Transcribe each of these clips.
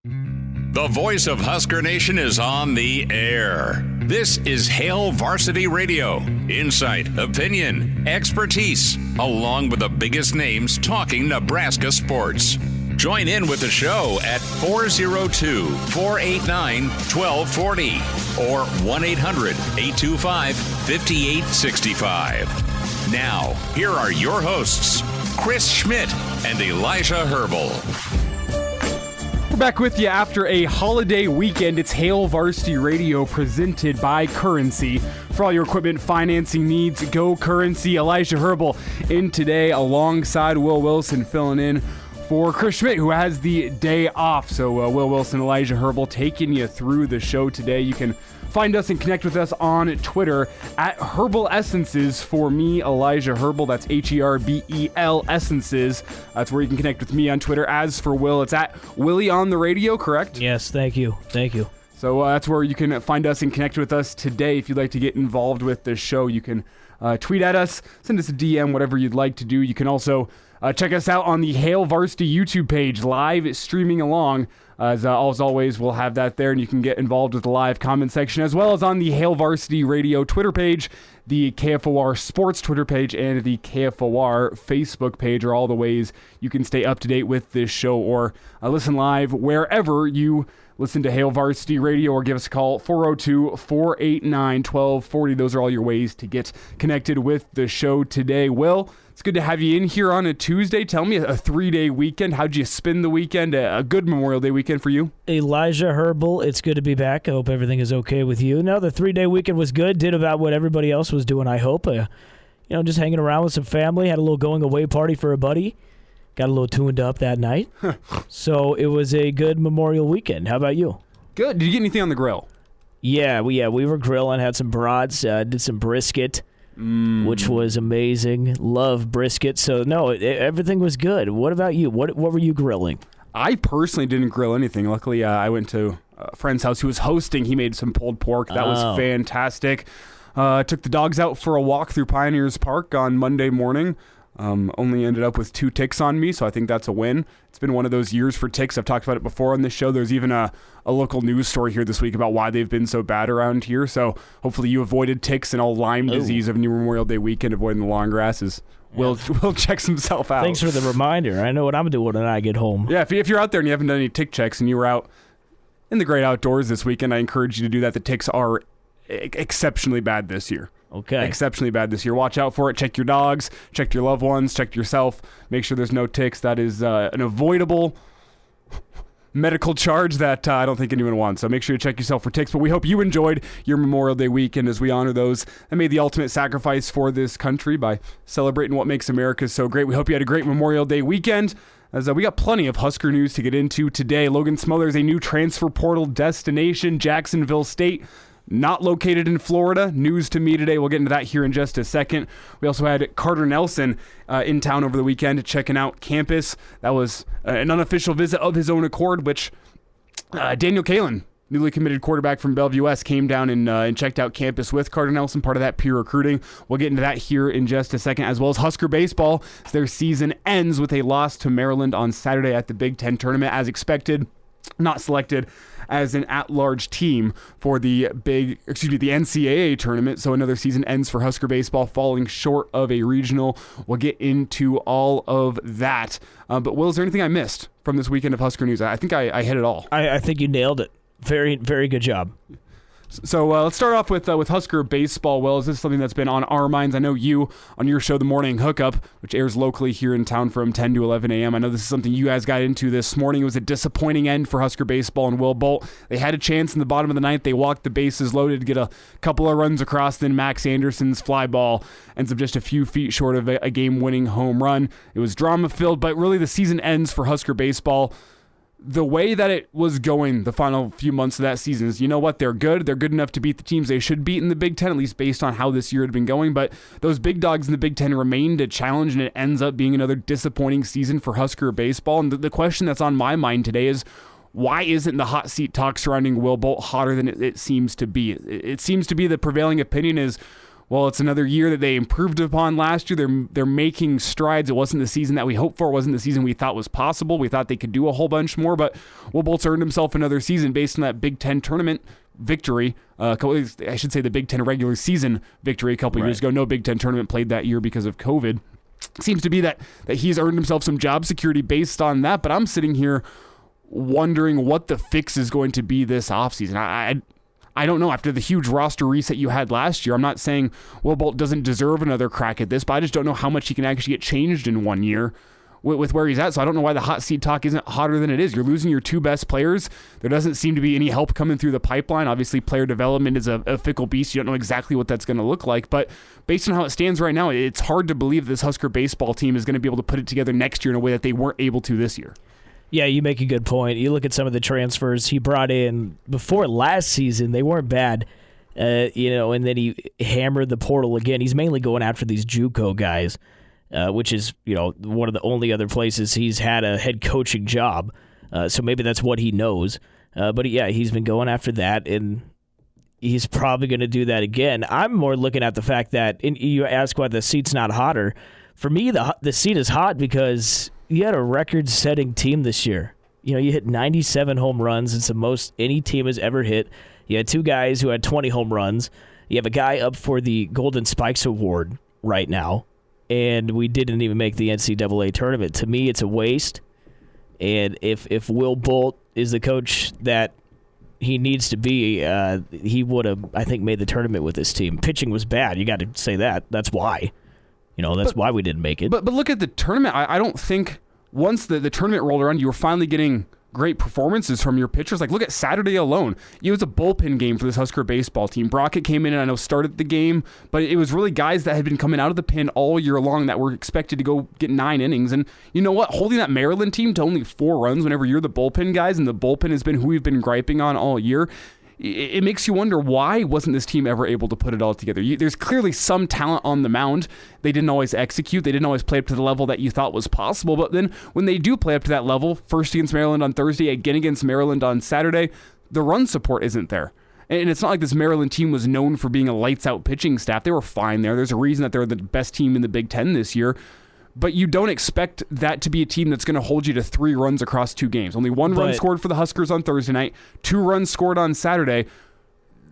The voice of Husker Nation is on the air. This is Hail Varsity Radio. Insight, opinion, expertise, along with the biggest names talking Nebraska sports. Join in with the show at 402-489-1240 or 1-800-825-5865. Now, here are your hosts, Chris Schmidt and Elijah Herbel. We're back with you after a holiday weekend. It's Hail Varsity Radio presented by Currency. For all your equipment financing needs, go Currency. Elijah Herbel in today alongside Will Wilson filling in for Chris Schmidt, who has the day off. So Will Wilson, Elijah Herbel taking you through the show today. You can find us and connect with us on Twitter at Herbal Essences. For me, Elijah Herbel, that's Herbel Essences. That's where you can connect with me on Twitter. As for Will, it's at Willie on the radio, correct? Yes, thank you. So that's where you can find us and connect with us today. If you'd like to get involved with the show, you can tweet at us, send us a DM, whatever you'd like to do. You can also check us out on the Hail Varsity YouTube page, live streaming along. As always, we'll have that there, and you can get involved with the live comment section, as well as on the Hail Varsity Radio Twitter page, the KFOR Sports Twitter page, and the KFOR Facebook page are all the ways you can stay up to date with this show or listen live wherever you listen to Hail Varsity Radio, or give us a call, 402-489-1240. Those are all your ways to get connected with the show today. Will, it's good to have you in here on a Tuesday. Tell me, a 3-day weekend. How'd you spend the weekend? A good Memorial Day weekend for you? Elijah Herbel, it's good to be back. I hope everything is okay with you. No, the 3-day weekend was good. Did about what everybody else was doing, I hope. Just hanging around with some family. Had a little going-away party for a buddy. Got a little tuned up that night. So it was a good Memorial weekend. How about you? Good. Did you get anything on the grill? Yeah, we were grilling, had some brats, did some brisket, which was amazing. Love brisket. So, no, everything was good. What about you? What were you grilling? I personally didn't grill anything. Luckily, I went to a friend's house who was hosting. He made some pulled pork. That was fantastic. Took the dogs out for a walk through Pioneers Park on Monday morning. Only ended up with 2 ticks on me, so I think that's a win. It's been one of those years for ticks. I've talked about it before on this show. There's even a local news story here this week about why they've been so bad around here. So hopefully you avoided ticks and all Lyme disease of New Memorial Day weekend, avoiding the long grasses. Will checks himself out. Thanks for the reminder. I know what I'm doing when I get home. Yeah, if you're out there and you haven't done any tick checks and you were out in the great outdoors this weekend, I encourage you to do that. The ticks are exceptionally bad this year. Okay. Exceptionally bad this year. Watch out for it. Check your dogs. Check your loved ones. Check yourself. Make sure there's no ticks. That is an avoidable medical charge that I don't think anyone wants. So make sure you check yourself for ticks. But we hope you enjoyed your Memorial Day weekend as we honor those that made the ultimate sacrifice for this country by celebrating what makes America so great. We hope you had a great Memorial Day weekend. As we got plenty of Husker news to get into today. Logan Smothers, a new transfer portal destination, Jacksonville State. Not located in Florida. News to me today. We'll get into that here in just a second. We also had Carter Nelson in town over the weekend checking out campus. That was an unofficial visit of his own accord, which Daniel Kalen, newly committed quarterback from Bellevue West, came down and checked out campus with Carter Nelson, part of that peer recruiting. We'll get into that here in just a second, as well as Husker Baseball. Their season ends with a loss to Maryland on Saturday at the Big Ten tournament, as expected. Not selected as an at-large team for the NCAA tournament. So another season ends for Husker Baseball, falling short of a regional. We'll get into all of that. But Will, is there anything I missed from this weekend of Husker news? I think I hit it all. I think you nailed it. Very, very good job. So let's start off with Husker Baseball. Well, is this something that's been on our minds? I know you, on your show, The Morning Hookup, which airs locally here in town from 10 to 11 a.m. I know this is something you guys got into this morning. It was a disappointing end for Husker Baseball and Will Bolt. They had a chance in the bottom of the ninth. They walked the bases loaded to get a couple of runs across. Then Max Anderson's fly ball ends up just a few feet short of a game-winning home run. It was drama-filled, but really the season ends for Husker Baseball. The way that it was going the final few months of that season is, you know what, they're good. They're good enough to beat the teams they should beat in the Big Ten, at least based on how this year had been going. But those big dogs in the Big Ten remained a challenge, and it ends up being another disappointing season for Husker Baseball. And the question that's on my mind today is, why isn't the hot seat talk surrounding Will Bolt hotter than it seems to be? It seems to be the prevailing opinion is well, it's another year that they improved upon last year. They're making strides. It wasn't the season that we hoped for. It wasn't the season we thought was possible. We thought they could do a whole bunch more, but Will Bolt's earned himself another season based on that Big Ten tournament victory. I should say the Big Ten regular season victory a couple years ago. No Big Ten tournament played that year because of COVID. Seems to be that he's earned himself some job security based on that, but I'm sitting here wondering what the fix is going to be this offseason. I don't know. After the huge roster reset you had last year, I'm not saying Will Bolt doesn't deserve another crack at this, but I just don't know how much he can actually get changed in 1 year with where he's at. So I don't know why the hot seat talk isn't hotter than it is. You're losing your two best players. There doesn't seem to be any help coming through the pipeline. Obviously, player development is a fickle beast. You don't know exactly what that's going to look like, but based on how it stands right now, it's hard to believe this Husker baseball team is going to be able to put it together next year in a way that they weren't able to this year. Yeah, you make a good point. You look at some of the transfers he brought in before last season, they weren't bad, and then he hammered the portal again. He's mainly going after these JUCO guys, which is, one of the only other places he's had a head coaching job. So maybe that's what he knows. But yeah, he's been going after that, and he's probably going to do that again. I'm more looking at the fact that, and you ask why the seat's not hotter. For me, the seat is hot because you had a record-setting team this year. You hit 97 home runs. It's the most any team has ever hit. You had two guys who had 20 home runs. You have a guy up for the Golden Spikes Award right now, and we didn't even make the NCAA tournament. To me, it's a waste. And if Will Bolt is the coach that he needs to be, he would have, I think, made the tournament with this team. Pitching was bad. You got to say that. That's why. Why we didn't make it. But look at the tournament. I don't think once the tournament rolled around, you were finally getting great performances from your pitchers. Like, look at Saturday alone. It was a bullpen game for this Husker baseball team. Brockett came in and I know started the game, but it was really guys that had been coming out of the pen all year long that were expected to go get 9 innings. And you know what? Holding that Maryland team to only 4 runs whenever you're the bullpen guys, and the bullpen has been who we've been griping on all year, it makes you wonder, why wasn't this team ever able to put it all together? There's clearly some talent on the mound. They didn't always execute. They didn't always play up to the level that you thought was possible. But then when they do play up to that level, first against Maryland on Thursday, again against Maryland on Saturday, the run support isn't there. And it's not like this Maryland team was known for being a lights-out pitching staff. They were fine there. There's a reason that they're the best team in the Big Ten this year. But you don't expect that to be a team that's going to hold you to 3 runs across 2 games. Only 1 run scored for the Huskers on Thursday night, 2 runs scored on Saturday.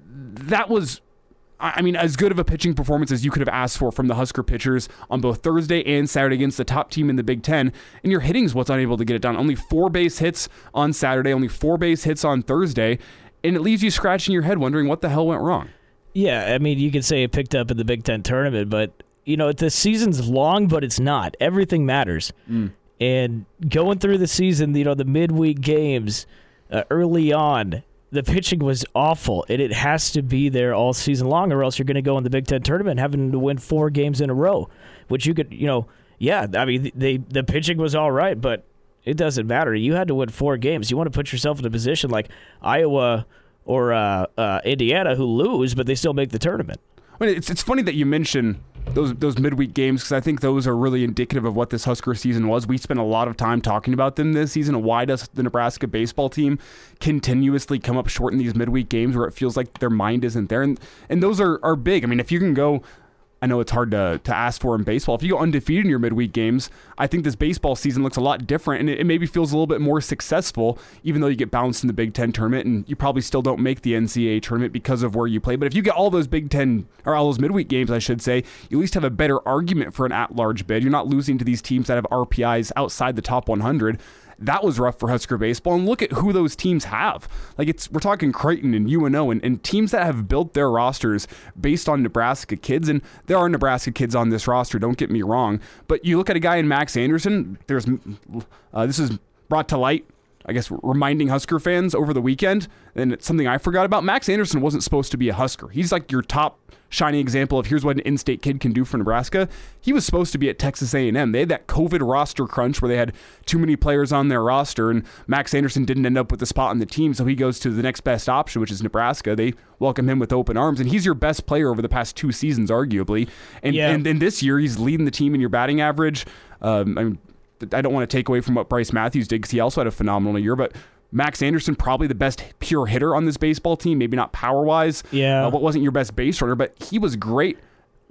That was, as good of a pitching performance as you could have asked for from the Husker pitchers on both Thursday and Saturday against the top team in the Big Ten. And your hitting's what's unable to get it done. Only 4 base hits on Saturday, only 4 base hits on Thursday. And it leaves you scratching your head wondering what the hell went wrong. Yeah, you could say it picked up in the Big Ten tournament, but the season's long, but it's not. Everything matters. And going through the season, the midweek games early on, the pitching was awful, and it has to be there all season long, or else you're going to go in the Big Ten tournament having to win 4 games in a row, which you could, the pitching was all right, but it doesn't matter. You had to win 4 games. You want to put yourself in a position like Iowa or Indiana, who lose, but they still make the tournament. It's funny that you mention those midweek games, because I think those are really indicative of what this Husker season was. We spent a lot of time talking about them this season. Why does the Nebraska baseball team continuously come up short in these midweek games where it feels like their mind isn't there? And those are big. If you can go, I know it's hard to ask for in baseball. If you go undefeated in your midweek games, I think this baseball season looks a lot different, and it maybe feels a little bit more successful, even though you get bounced in the Big Ten tournament, and you probably still don't make the NCAA tournament because of where you play. But if you get all those Big Ten, or all those midweek games, I should say, you at least have a better argument for an at-large bid. You're not losing to these teams that have RPIs outside the top 100. That was rough for Husker baseball, and look at who those teams have. We're talking Creighton and UNO and teams that have built their rosters based on Nebraska kids, and there are Nebraska kids on this roster, don't get me wrong, but you look at a guy in Max Anderson. This is brought to light, I guess, reminding Husker fans over the weekend, and it's something I forgot about. Max Anderson wasn't supposed to be a Husker. He's like your top shining example of here's what an in-state kid can do for Nebraska. He was supposed to be at Texas A&M. They had that COVID roster crunch where they had too many players on their roster, and Max Anderson didn't end up with a spot on the team, so he goes to the next best option, which is Nebraska. They welcome him with open arms, and he's your best player over the past 2 seasons, arguably. And this year, he's leading the team in your batting average. I don't want to take away from what Bryce Matthews did, because he also had a phenomenal year, but Max Anderson, probably the best pure hitter on this baseball team, maybe not power-wise. Yeah. What wasn't your best base runner, but he was great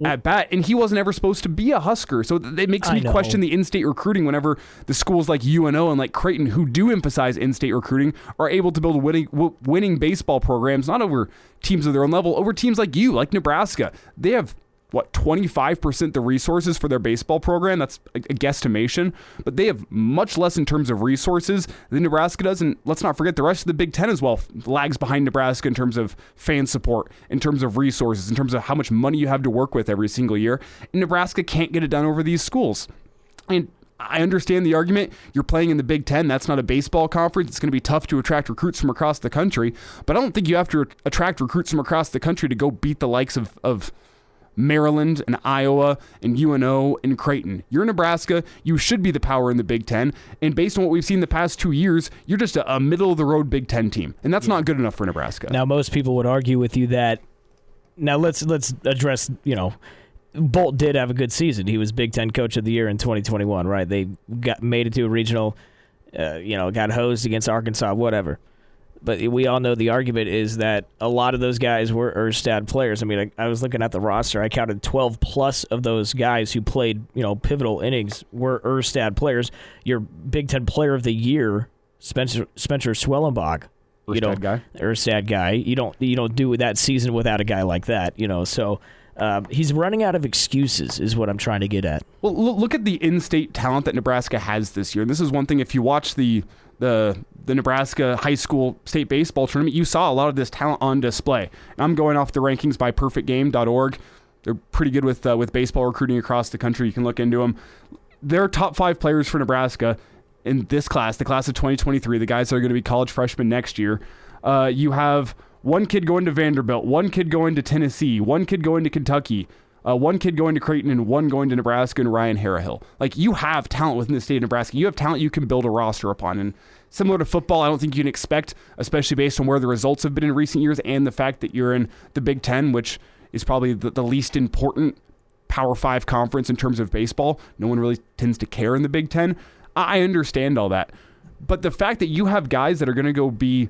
at bat, and he wasn't ever supposed to be a Husker. So it makes me question the in-state recruiting whenever the schools like UNO and like Creighton, who do emphasize in-state recruiting, are able to build winning baseball programs, not over teams of their own level, over teams like Nebraska. They have 25% the resources for their baseball program. That's a guesstimation, but they have much less in terms of resources than Nebraska does. And let's not forget the rest of the Big Ten as well lags behind Nebraska in terms of fan support, in terms of resources, in terms of how much money you have to work with every single year. And Nebraska can't get it done over these schools. And I understand the argument. You're playing in the Big Ten. That's not a baseball conference. It's going to be tough to attract recruits from across the country. But I don't think you have to attract recruits from across the country to go beat the likes of Maryland and Iowa and UNO and Creighton. You're Nebraska. You should be the power in the Big Ten. And based on what we've seen the past 2 years, you're just a middle-of-the-road Big Ten team. And that's not good enough for Nebraska. Now, most people would argue with you that, now let's address, Bolt did have a good season. He was Big Ten Coach of the Year in 2021, right? They made it to a regional, got hosed against Arkansas, whatever. But we all know the argument is that a lot of those guys were Hurrdat players. I mean, I was looking at the roster. I counted 12 plus of those guys who played, pivotal innings were Hurrdat players. Your Big Ten Player of the Year, Spencer Swellenbach, Hurrdat guy. You don't do that season without a guy like that. So he's running out of excuses, is what I'm trying to get at. Well, look at the in-state talent that Nebraska has this year. And this is one thing. If you watch the Nebraska high school state baseball tournament, you saw a lot of this talent on display. And I'm going off the rankings by perfectgame.org. They're pretty good with baseball recruiting across the country. You can look into them. They're top 5 players for Nebraska in this class, the class of 2023, the guys that are going to be college freshmen next year. You have one kid going to Vanderbilt, one kid going to Tennessee, one kid going to Kentucky, one kid going to Creighton, and one going to Nebraska, and Ryan Harrahill. Like, you have talent within the state of Nebraska. You have talent you can build a roster upon. And similar to football, I don't think you can expect, especially based on where the results have been in recent years and the fact that you're in the Big Ten, which is probably the least important Power 5 conference in terms of baseball. No one really tends to care in the Big Ten. I understand all that. But the fact that you have guys that are going to go be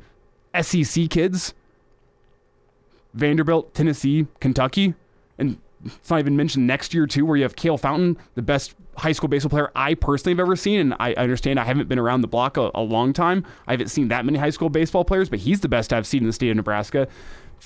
SEC kids, Vanderbilt, Tennessee, Kentucky, and it's not even mentioned next year, too, where you have Cale Fountain, the best high school baseball player I personally have ever seen. And I understand I haven't been around the block a long time. I haven't seen that many high school baseball players, but he's the best I've seen in the state of Nebraska.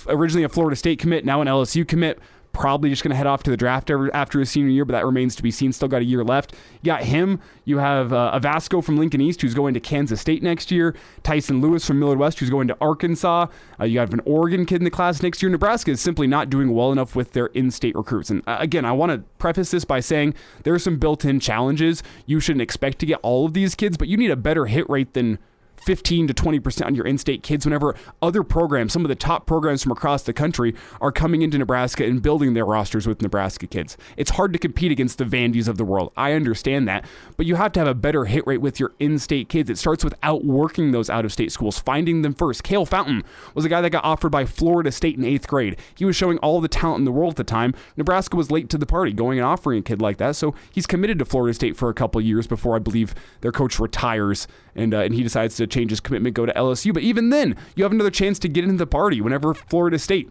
Originally a Florida State commit, now an LSU commit. Probably just going to head off to the draft after his senior year, but that remains to be seen. Still got a year left. You got him. You have Avasco from Lincoln East, who's going to Kansas State next year. Tyson Lewis from Millard West, who's going to Arkansas. You have an Oregon kid in the class next year. Nebraska is simply not doing well enough with their in-state recruits. And again, I want to preface this by saying there are some built-in challenges. You shouldn't expect to get all of these kids, but you need a better hit rate than 15 to 20% on your in-state kids whenever other programs, some of the top programs from across the country, are coming into Nebraska and building their rosters with Nebraska kids. It's hard to compete against the Vandy's of the world. I understand that, but you have to have a better hit rate with your in-state kids. It starts with outworking those out-of-state schools, finding them first. Cale Fountain was a guy that got offered by Florida State in 8th grade. He was showing all the talent in the world at the time. Nebraska was late to the party going and offering a kid like that, so he's committed to Florida State for a couple years before I believe their coach retires and he decides to change his commitment, go to LSU. But even then, you have another chance to get into the party whenever Florida State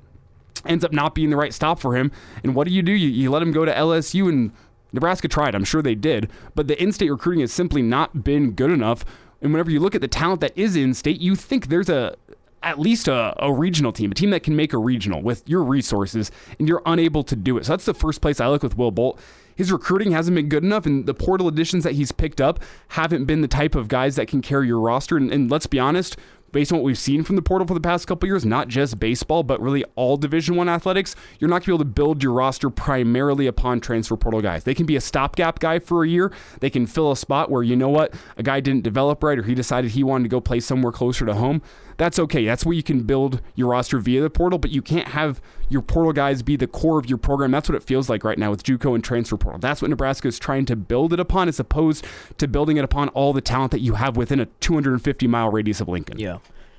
ends up not being the right stop for him. And what do? You let him go to LSU, and Nebraska tried. I'm sure they did. But the in-state recruiting has simply not been good enough. And whenever you look at the talent that is in-state, you think there's at least a regional team, a team that can make a regional with your resources, and you're unable to do it. So that's the first place I look with Will Bolt. His recruiting hasn't been good enough, and the portal additions that he's picked up haven't been the type of guys that can carry your roster. And let's be honest, based on what we've seen from the portal for the past couple years, not just baseball, but really all Division I athletics, you're not going to be able to build your roster primarily upon transfer portal guys. They can be a stopgap guy for a year. They can fill a spot where, you know what, a guy didn't develop right or he decided he wanted to go play somewhere closer to home. That's okay. That's where you can build your roster via the portal, but you can't have your portal guys be the core of your program. That's what it feels like right now with JUCO and transfer portal. That's what Nebraska is trying to build it upon, as opposed to building it upon all the talent that you have within a 250-mile radius of Lincoln.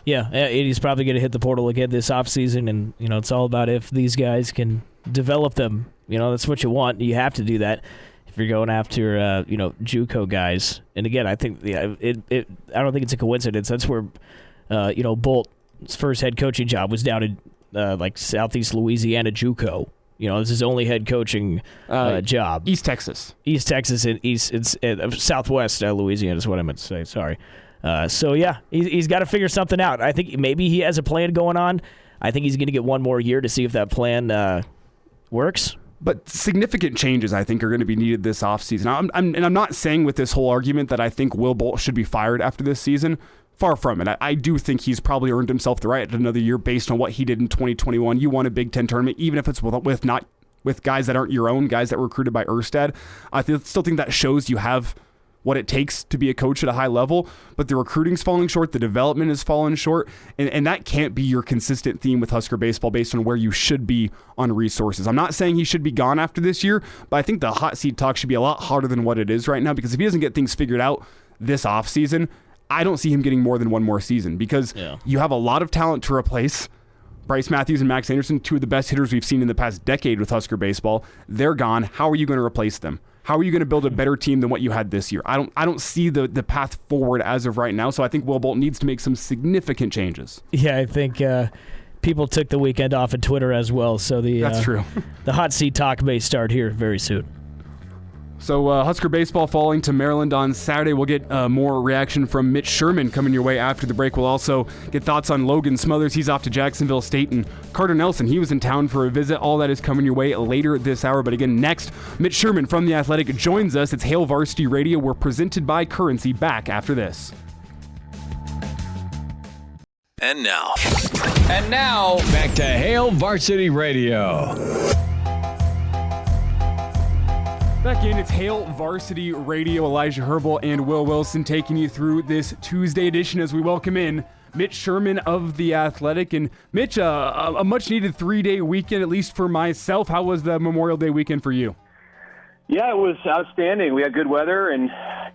Yeah, he's probably going to hit the portal again this offseason, and it's all about if these guys can develop them. That's what you want. You have to do that if you're going after JUCO guys. And again, I think I don't think it's a coincidence. That's where Bolt's first head coaching job was down in like Southeast Louisiana JUCO. This is his only head coaching job. East Texas. East Texas and Southwest Louisiana is what I meant to say. Sorry. He's got to figure something out. I think maybe he has a plan going on. I think he's going to get one more year to see if that plan works. But significant changes, I think, are going to be needed this offseason. I'm not saying with this whole argument that I think Will Bolt should be fired after this season. Far from it. I do think he's probably earned himself the right at another year based on what he did in 2021. You won a Big Ten tournament, even if it's with guys that aren't your own, guys that were recruited by Hurrdat. I still think that shows you have what it takes to be a coach at a high level, but the recruiting's falling short, the development is falling short, and that can't be your consistent theme with Husker Baseball based on where you should be on resources. I'm not saying he should be gone after this year, but I think the hot seat talk should be a lot harder than what it is right now, because if he doesn't get things figured out this offseason, I don't see him getting more than one more season, because you have a lot of talent to replace. Bryce Matthews and Max Anderson, two of the best hitters we've seen in the past decade with Husker Baseball, they're gone. How are you going to replace them? How are you going to build a better team than what you had this year? I don't see the path forward as of right now, so I think Will Bolt needs to make some significant changes. Yeah, I think people took the weekend off of Twitter as well, so that's true. The hot seat talk may start here very soon. So Husker Baseball falling to Maryland on Saturday. We'll get more reaction from Mitch Sherman coming your way after the break. We'll also get thoughts on Logan Smothers. He's off to Jacksonville State. And Carter Nelson, he was in town for a visit. All that is coming your way later this hour. But again, next, Mitch Sherman from The Athletic joins us. It's Hail Varsity Radio. We're presented by Currency. Back after this. And now, back to Hail Varsity Radio. Back in, it's Hail Varsity Radio. Elijah Herbel and Will Wilson taking you through this Tuesday edition as we welcome in Mitch Sherman of The Athletic. And Mitch, a much-needed 3-day weekend, at least for myself. How was the Memorial Day weekend for you? Yeah, it was outstanding. We had good weather and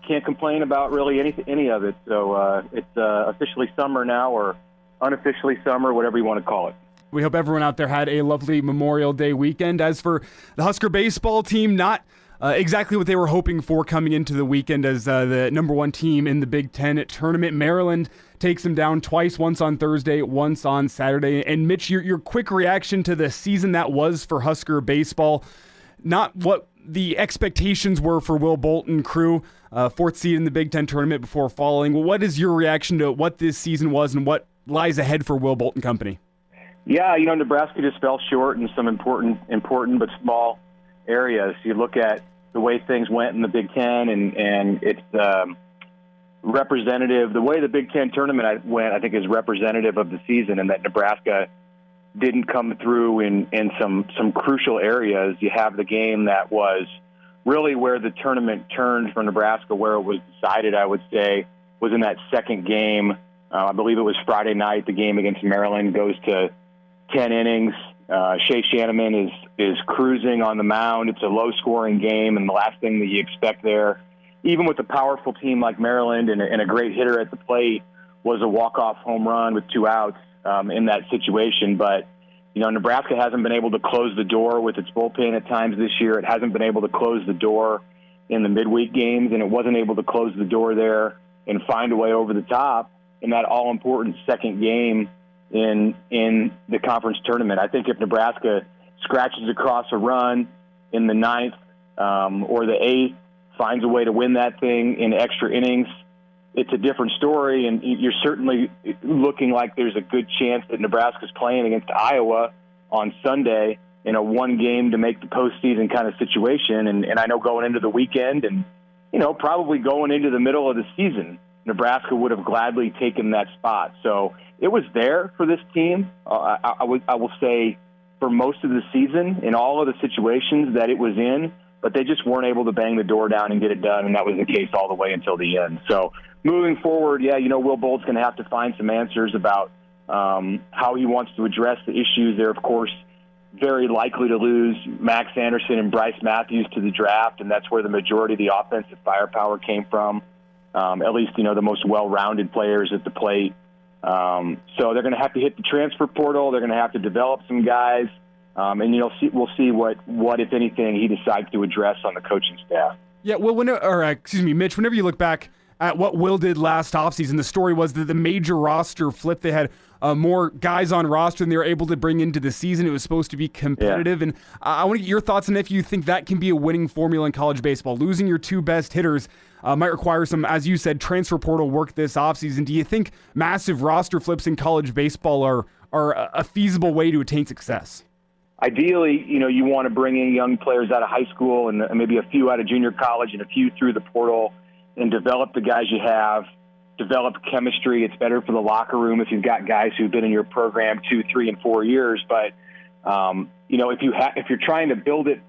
can't complain about really any of it. So it's officially summer now, or unofficially summer, whatever you want to call it. We hope everyone out there had a lovely Memorial Day weekend. As for the Husker baseball team, not exactly what they were hoping for coming into the weekend as the number one team in the Big Ten tournament. Maryland takes them down twice, once on Thursday, once on Saturday. And Mitch, your quick reaction to the season that was for Husker baseball, not what the expectations were for Will Bolt and crew, fourth seed in the Big Ten tournament before falling. What is your reaction to what this season was and what lies ahead for Will Bolt and company? Yeah, Nebraska just fell short in some important but small areas. You look at the way things went in the Big Ten, and it's representative. The way the Big Ten tournament went, I think, is representative of the season, and that Nebraska didn't come through in some crucial areas. You have the game that was really where the tournament turned for Nebraska, where it was decided, I would say, was in that second game. I believe it was Friday night. The game against Maryland goes to 10 innings. Shea Shanneman is cruising on the mound. It's a low-scoring game, and the last thing that you expect there, even with a powerful team like Maryland and a great hitter at the plate, was a walk-off home run with 2 outs in that situation. But, Nebraska hasn't been able to close the door with its bullpen at times this year. It hasn't been able to close the door in the midweek games, and it wasn't able to close the door there and find a way over the top in that all-important second game in the conference tournament. I think if Nebraska scratches across a run in the 9th or the 8th, finds a way to win that thing in extra innings, it's a different story, and you're certainly looking like there's a good chance that Nebraska's playing against Iowa on Sunday in a one-game to make the postseason kind of situation. And I know going into the weekend and, probably going into the middle of the season, Nebraska would have gladly taken that spot. So it was there for this team. I will say for most of the season in all of the situations that it was in, but they just weren't able to bang the door down and get it done, and that was the case all the way until the end. So moving forward, Will Bolt's going to have to find some answers about how he wants to address the issues. They're, of course, very likely to lose Max Anderson and Bryce Matthews to the draft, and that's where the majority of the offensive firepower came from. At least, the most well-rounded players at the plate. So they're going to have to hit the transfer portal. They're going to have to develop some guys. And we'll see what, if anything, he decides to address on the coaching staff. Yeah, well, Mitch, whenever you look back at what Will did last offseason. The story was that the major roster flip, they had more guys on roster than they were able to bring into the season. It was supposed to be competitive. Yeah. And I want to get your thoughts on if you think that can be a winning formula in college baseball. Losing your two best hitters might require some, as you said, transfer portal work this offseason. Do you think massive roster flips in college baseball are a feasible way to attain success? Ideally, you want to bring in young players out of high school and maybe a few out of junior college and a few through the portal and develop the guys you have, develop chemistry. It's better for the locker room if you've got guys who've been in your program 2, 3, and 4 years. But, if you're trying to build it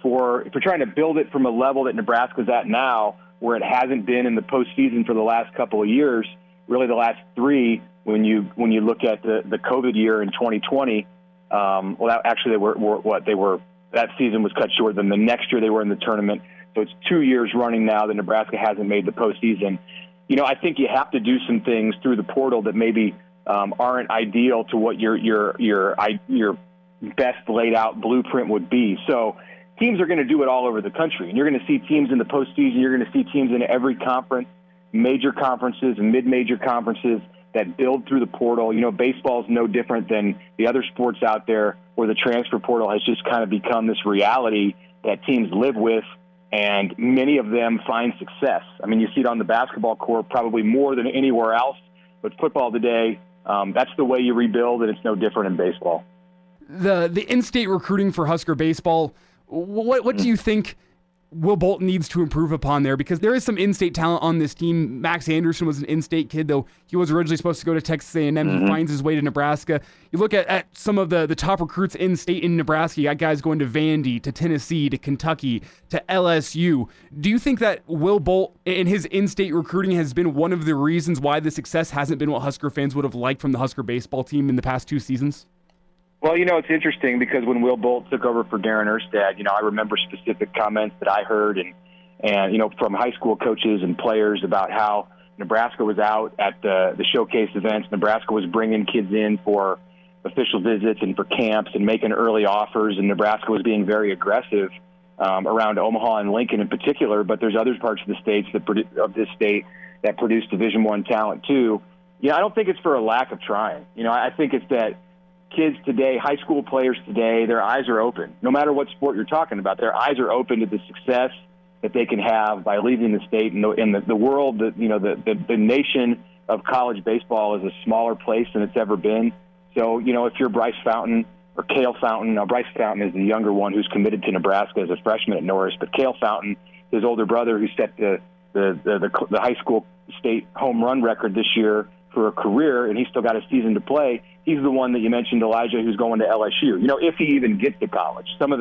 from a level that Nebraska's at now, where it hasn't been in the postseason for the last couple of years, really the last 3, when you look at the COVID year in 2020, that season was cut short. Then the next year they were in the tournament. So it's 2 years running now that Nebraska hasn't made the postseason. I think you have to do some things through the portal that maybe aren't ideal to what your best laid out blueprint would be. So teams are going to do it all over the country, and you're going to see teams in the postseason. You're going to see teams in every conference, major conferences and mid-major conferences, that build through the portal. Baseball is no different than the other sports out there, where the transfer portal has just kind of become this reality that teams live with, and many of them find success. I mean, you see it on the basketball court probably more than anywhere else, but football today, that's the way you rebuild, and it's no different in baseball. The in-state recruiting for Husker Baseball, what do you think Will Bolton needs to improve upon there? Because there is some in-state talent on this team. Max Anderson was an in-state kid, though he was originally supposed to go to Texas A&M. He finds his way to Nebraska. You look at some of the top recruits in-state in Nebraska. You got guys going to Vandy, to Tennessee, to Kentucky, to LSU. Do you think that Will Bolt and his in-state recruiting has been one of the reasons why the success hasn't been what Husker fans would have liked from the Husker baseball team in the past 2 seasons? Well, it's interesting because when Will Bolt took over for Darren Erstad, I remember specific comments that I heard and from high school coaches and players about how Nebraska was out at the showcase events. Nebraska was bringing kids in for official visits and for camps and making early offers, and Nebraska was being very aggressive around Omaha and Lincoln in particular. But there's other parts of the state that produce Division I talent too. I don't think it's for a lack of trying. I think it's that kids today, high school players today, their eyes are open. No matter what sport you're talking about, their eyes are open to the success that they can have by leaving the state and the world. The nation of college baseball is a smaller place than it's ever been. So, if you're Bryce Fountain or Cale Fountain, now Bryce Fountain is the younger one who's committed to Nebraska as a freshman at Norris, but Cale Fountain, his older brother, who set the high school state home run record this year for a career, and he's still got a season to play. He's the one that you mentioned, Elijah, who's going to LSU. If he even gets to college, some of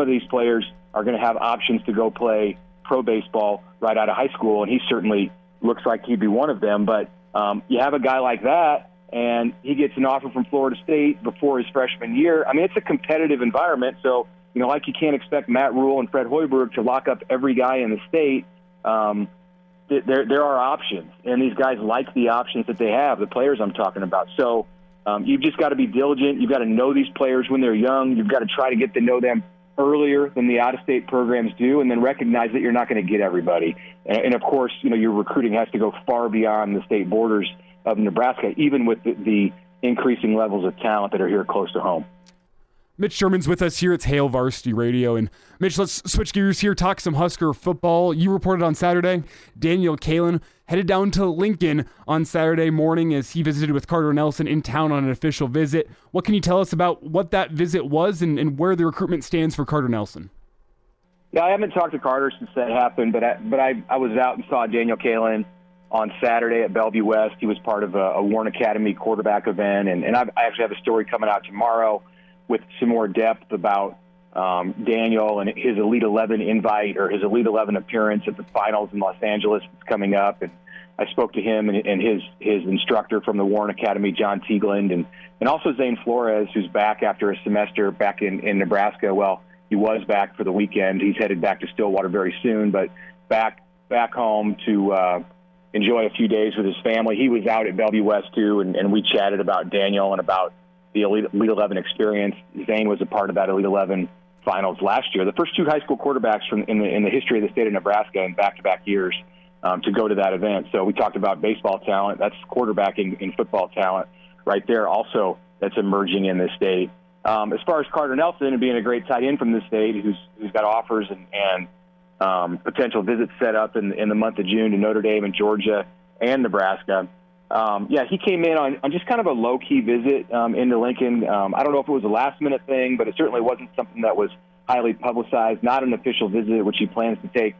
these players are going to have options to go play pro baseball right out of high school, and he certainly looks like he'd be one of them. But you have a guy like that, and he gets an offer from Florida State before his freshman year. I mean, it's a competitive environment, so like you can't expect Matt Rule and Fred Hoiberg to lock up every guy in the state. There are options, and these guys like the options that they have, the players I'm talking about. So you've just got to be diligent. You've got to know these players when they're young. You've got to try to get to know them earlier than the out-of-state programs do, and then recognize that you're not going to get everybody. And of course, your recruiting has to go far beyond the state borders of Nebraska, even with the increasing levels of talent that are here close to home. Mitch Sherman's with us here. It's Hail Varsity Radio. And Mitch, let's switch gears here, talk some Husker football. You reported on Saturday, Daniel Kalen headed down to Lincoln on Saturday morning as he visited with Carter Nelson in town on an official visit. What can you tell us about what that visit was and where the recruitment stands for Carter Nelson? Yeah, I haven't talked to Carter since that happened, but I was out and saw Daniel Kalen on Saturday at Bellevue West. He was part of a Warren Academy quarterback event, and I actually have a story coming out tomorrow with some more depth about Daniel and his Elite 11 invite or his Elite 11 appearance at the finals in Los Angeles that's coming up. And I spoke to him and his instructor from the Warren Academy, John Teagland, and also Zane Flores, who's back after a semester back in Nebraska. Well, he was back for the weekend. He's headed back to Stillwater very soon, but back home to enjoy a few days with his family. He was out at Bellevue West, too, and we chatted about Daniel and about the Elite 11 experience. Zane was a part of that Elite 11 finals last year. The first two high school quarterbacks in the history of the state of Nebraska in back-to-back years to go to that event. So we talked about baseball talent. That's quarterbacking in football talent right there also that's emerging in this state. As far as Carter Nelson and being a great tight end from this state who's got offers and potential visits set up in the month of June to Notre Dame and Georgia and Nebraska. He came in on just kind of a low-key visit into Lincoln. I don't know if it was a last-minute thing, but it certainly wasn't something that was highly publicized, not an official visit, which he plans to take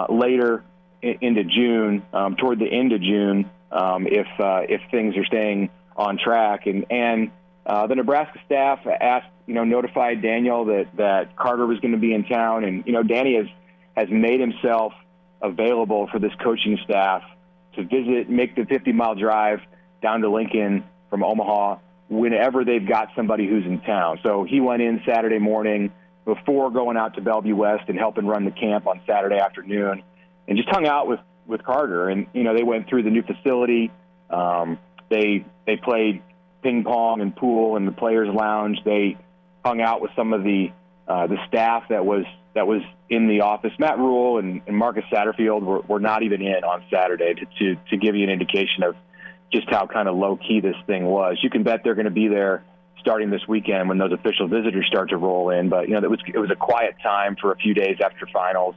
later into June, toward the end of June, if things are staying on track. And the Nebraska staff notified Daniel that Carter was going to be in town. And, Danny has made himself available for this coaching staff to visit, make the 50-mile drive down to Lincoln from Omaha whenever they've got somebody who's in town. So he went in Saturday morning before going out to Bellevue West and helping run the camp on Saturday afternoon and just hung out with Carter. And, they went through the new facility. They played ping pong and pool in the players' lounge. They hung out with some of the staff that was in the office. Matt Rule and Marcus Satterfield were not even in on Saturday to give you an indication of just how kind of low-key this thing was. You can bet they're going to be there starting this weekend when those official visitors start to roll in. But, it was a quiet time for a few days after finals.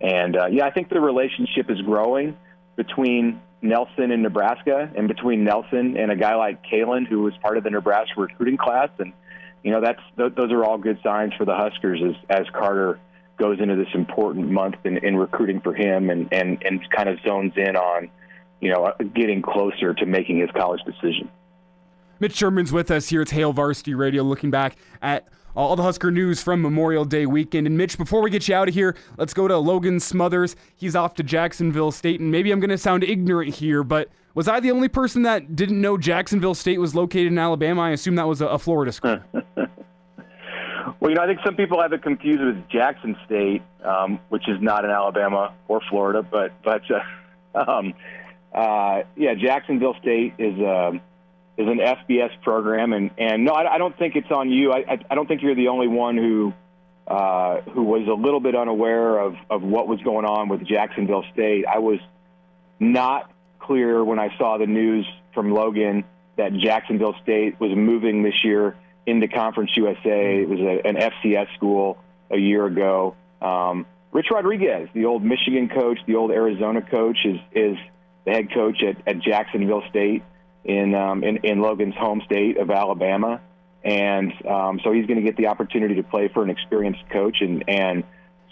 And I think the relationship is growing between Nelson and Nebraska and between Nelson and a guy like Kalen, who was part of the Nebraska recruiting class. And, those are all good signs for the Huskers as Carter goes into this important month in recruiting for him and kind of zones in on, getting closer to making his college decision. Mitch Sherman's with us here. It's Hail Varsity Radio, looking back at all the Husker news from Memorial Day weekend. And Mitch, before we get you out of here, let's go to Logan Smothers. He's off to Jacksonville State, and maybe I'm going to sound ignorant here, but was I the only person that didn't know Jacksonville State was located in Alabama? I assume that was a Florida school. Well, I think some people have it confused with Jackson State, which is not in Alabama or Florida, but Jacksonville State is an FBS program, and no, I don't think it's on you. I don't think you're the only one who was a little bit unaware of what was going on with Jacksonville State. I was not clear when I saw the news from Logan that Jacksonville State was moving this year into Conference USA. It was an FCS school a year ago. Rich Rodriguez, the old Michigan coach, the old Arizona coach, is the head coach at Jacksonville State in Logan's home state of Alabama. And so he's going to get the opportunity to play for an experienced coach and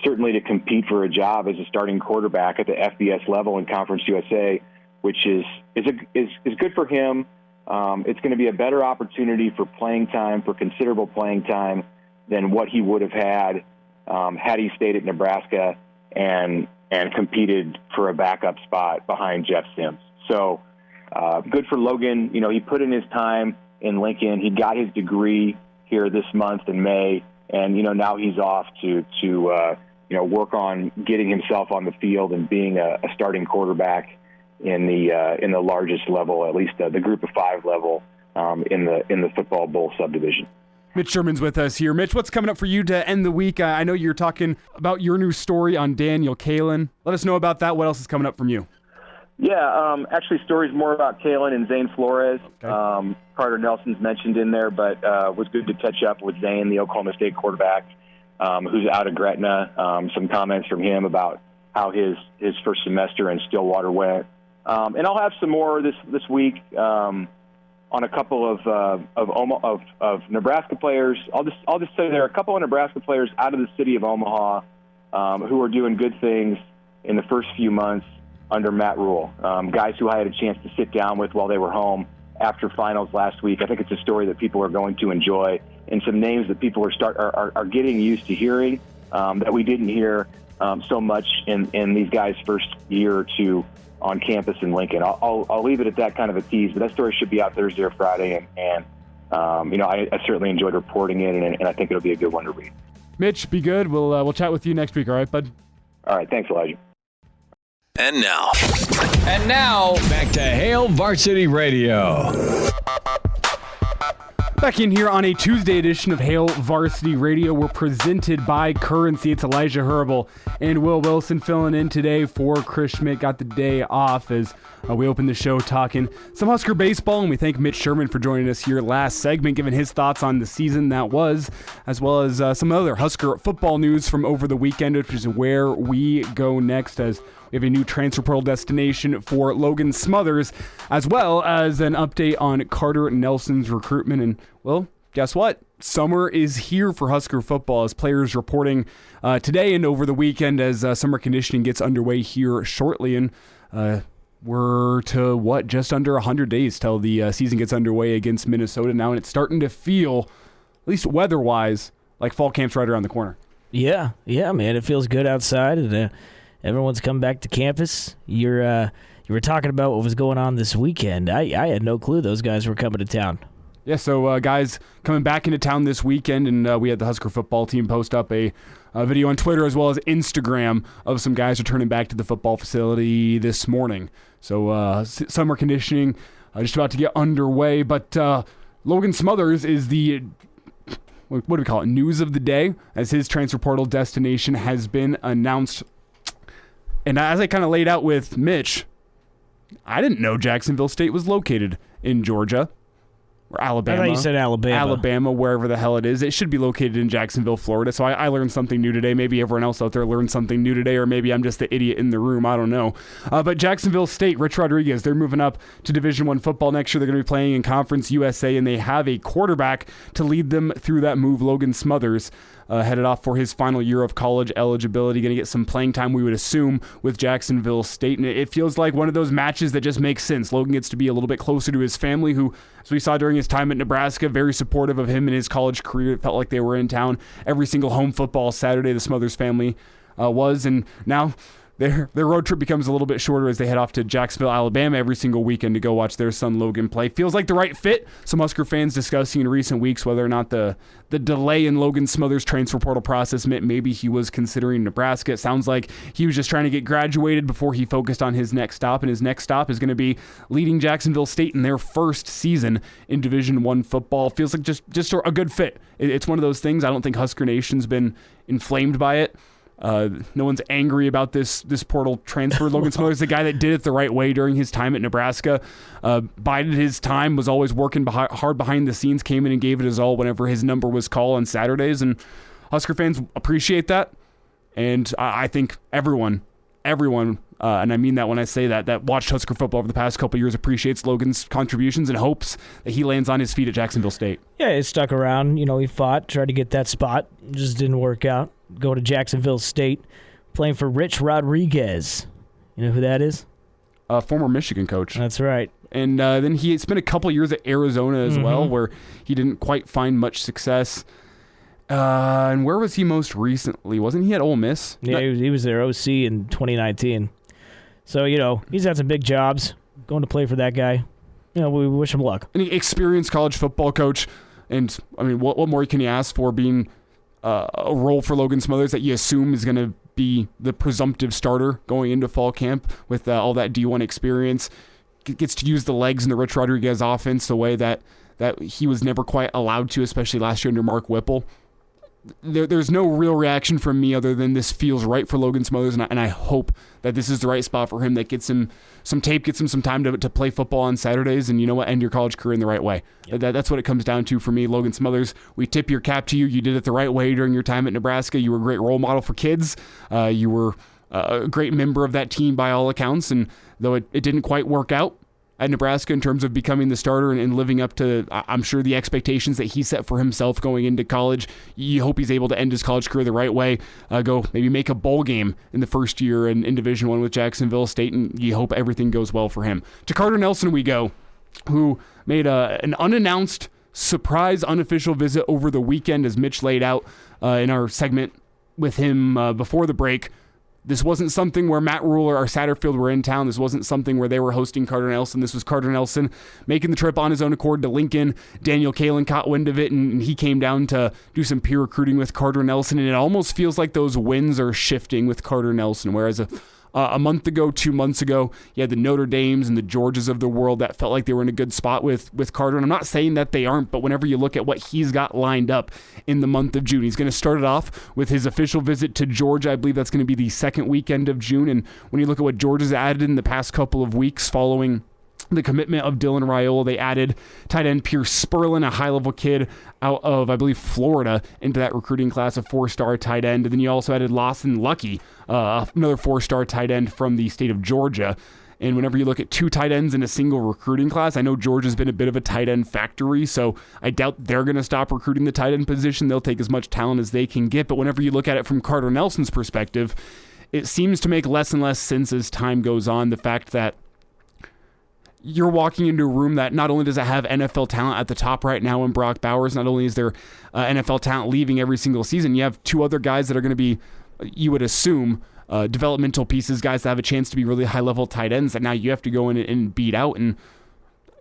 certainly to compete for a job as a starting quarterback at the FBS level in Conference USA, which is good for him. It's going to be a better opportunity for playing time, for considerable playing time, than what he would have had had he stayed at Nebraska and competed for a backup spot behind Jeff Sims. So good for Logan. He put in his time in Lincoln. He got his degree here this month in May, and now he's off to work on getting himself on the field and being a starting quarterback in the largest level, at least the Group of 5 level in the football bowl subdivision. Mitch Sherman's with us here. Mitch, what's coming up for you to end the week? I know you're talking about your new story on Daniel Kalen. Let us know about that. What else is coming up from you? Yeah, actually stories more about Kalen and Zane Flores. Okay. Carter Nelson's mentioned in there, but was good to catch up with Zane, the Oklahoma State quarterback, who's out of Gretna. Some comments from him about how his first semester in Stillwater went. And I'll have some more this week on a couple of Nebraska players. I'll just say there are a couple of Nebraska players out of the city of Omaha who are doing good things in the first few months under Matt Rule. Guys who I had a chance to sit down with while they were home after finals last week. I think it's a story that people are going to enjoy, and some names that people are getting used to hearing that we didn't hear so much in these guys' first year or two on campus in Lincoln. I'll leave it at that kind of a tease, but that story should be out Thursday or Friday, and I certainly enjoyed reporting it, and I think it'll be a good one to read. Mitch, be good. We'll chat with you next week, all right, bud? All right, thanks, Elijah. And now, back to Hail Varsity Radio. Back in here on a Tuesday edition of Hail Varsity Radio. We're presented by Currency. It's Elijah Herbel and Will Wilson filling in today for Chris Schmidt. Got the day off as we open the show talking some Husker baseball, and we thank Mitch Sherman for joining us here last segment, giving his thoughts on the season that was, as well as some other Husker football news from over the weekend, which is where we go next, as we have a new transfer portal destination for Logan Smothers, as well as an update on Carter Nelson's recruitment. And, well, guess what? Summer is here for Husker football, as players reporting today and over the weekend as summer conditioning gets underway here shortly. And we're to, just under 100 days till the season gets underway against Minnesota now. And it's starting to feel, at least weather-wise, like fall camp's right around the corner. Yeah, man. It feels good outside. And, everyone's come back to campus. You were talking about what was going on this weekend. I had no clue those guys were coming to town. Yeah, so guys coming back into town this weekend, and we had the Husker football team post up a video on Twitter as well as Instagram of some guys returning back to the football facility this morning. So summer conditioning just about to get underway, but Logan Smothers is the, what do we call it, news of the day, as his transfer portal destination has been announced. And as I kind of laid out with Mitch, I didn't know Jacksonville State was located in Georgia or Alabama. I thought you said Alabama. Alabama, wherever the hell it is. It should be located in Jacksonville, Florida. So I learned something new today. Maybe everyone else out there learned something new today, or maybe I'm just the idiot in the room. I don't know. But Jacksonville State, Rich Rodriguez, they're moving up to Division I football next year. They're going to be playing in Conference USA, and they have a quarterback to lead them through that move, Logan Smothers. Headed off for his final year of college eligibility, going to get some playing time, we would assume, with Jacksonville State. And it feels like one of those matches that just makes sense. Logan gets to be a little bit closer to his family, who, as we saw during his time at Nebraska, very supportive of him in his college career. It felt like they were in town every single home football Saturday, the Smothers family was. And now their road trip becomes a little bit shorter as they head off to Jacksonville, Alabama every single weekend to go watch their son Logan play. Feels like the right fit. Some Husker fans discussing in recent weeks whether or not the delay in Logan Smothers' transfer portal process meant maybe he was considering Nebraska. It sounds like he was just trying to get graduated before he focused on his next stop, and his next stop is going to be leading Jacksonville State in their first season in Division I football. Feels like just a good fit. It's one of those things. I don't think Husker Nation's been inflamed by it. No one's angry about this portal transfer. Logan Smothers, the guy that did it the right way during his time at Nebraska, bided his time, was always working hard behind the scenes, came in and gave it his all whenever his number was called on Saturdays, and Husker fans appreciate that. And I think everyone, and I mean that when I say that watched Husker football over the past couple of years, appreciates Logan's contributions and hopes that he lands on his feet at Jacksonville State. Yeah, he stuck around. He fought, tried to get that spot, just didn't work out. Go to Jacksonville State, playing for Rich Rodriguez. You know who that is? Former Michigan coach. That's right. And then he spent a couple years at Arizona as well, where he didn't quite find much success. And where was he most recently? Wasn't he at Ole Miss? Yeah, he was their OC in 2019. So, he's had some big jobs. Going to play for that guy, we wish him luck. An experienced college football coach. And, I mean, what more can you ask for being a role for Logan Smothers that you assume is going to be the presumptive starter going into fall camp with all that D1 experience? Gets to use the legs in the Rich Rodriguez offense the way that he was never quite allowed to, especially last year under Mark Whipple. There's no real reaction from me other than this feels right for Logan Smothers, and I hope that this is the right spot for him, that gets him some tape, gets him some time to play football on Saturdays, and end your college career in the right way. Yep. That's what it comes down to for me. Logan Smothers, we tip your cap to you. You did it the right way during your time at Nebraska. You were a great role model for kids. You were a great member of that team by all accounts, and though it didn't quite work out at Nebraska in terms of becoming the starter and living up to, I'm sure, the expectations that he set for himself going into college. You hope he's able to end his college career the right way, go maybe make a bowl game in the first year in Division I with Jacksonville State, and you hope everything goes well for him. To Carter Nelson we go, who made an unannounced, surprise, unofficial visit over the weekend, as Mitch laid out in our segment with him before the break. This wasn't something where Matt Rule or Satterfield were in town. This wasn't something where they were hosting Carter Nelson. This was Carter Nelson making the trip on his own accord to Lincoln. Daniel Kalin caught wind of it, and he came down to do some peer recruiting with Carter Nelson, and it almost feels like those winds are shifting with Carter Nelson, whereas a month ago, 2 months ago, you had the Notre Dames and the Georgias of the world that felt like they were in a good spot with Carter. And I'm not saying that they aren't, but whenever you look at what he's got lined up in the month of June, he's going to start it off with his official visit to Georgia. I believe that's going to be the second weekend of June. And when you look at what Georgia's added in the past couple of weeks following the commitment of Dylan Raiola, they added tight end Pierce Sperlin, a high-level kid out of, I believe, Florida, into that recruiting class of 4-star tight end. And then you also added Lawson Lucky, another 4-star tight end from the state of Georgia. And whenever you look at 2 tight ends in a single recruiting class, I know Georgia's been a bit of a tight end factory, so I doubt they're going to stop recruiting the tight end position. They'll take as much talent as they can get. But whenever you look at it from Carter Nelson's perspective, it seems to make less and less sense as time goes on. The fact that you're walking into a room that not only does it have NFL talent at the top right now in Brock Bowers, not only is there NFL talent leaving every single season, you have 2 other guys that are going to be, you would assume, developmental pieces, guys that have a chance to be really high-level tight ends that now you have to go in and beat out. And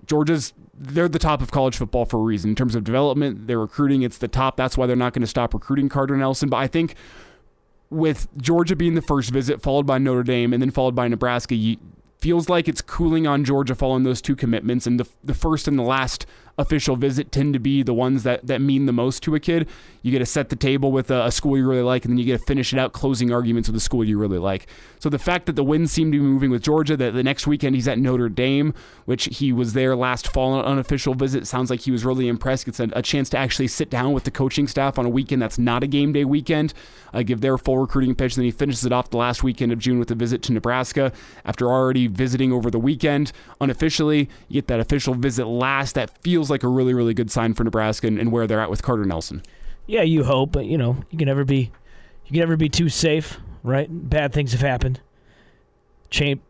they're the top of college football for a reason. In terms of development, their recruiting, it's the top. That's why they're not going to stop recruiting Carter Nelson. But I think with Georgia being the first visit, followed by Notre Dame, and then followed by Nebraska, feels like it's cooling on Georgia following those 2 commitments, and the first and the last official visit tend to be the ones that mean the most to a kid. You get to set the table with a school you really like, and then you get to finish it out closing arguments with a school you really like. So the fact that the winds seem to be moving with Georgia, that the next weekend he's at Notre Dame, which he was there last fall on an unofficial visit, sounds like he was really impressed. Gets a chance to actually sit down with the coaching staff on a weekend that's not a game day weekend, give their full recruiting pitch, and then he finishes it off the last weekend of June with a visit to Nebraska after already visiting over the weekend. Unofficially, you get that official visit last. That feels like a really, really good sign for Nebraska and where they're at with Carter Nelson. Yeah, you hope, but you can never be too safe, right? Bad things have happened.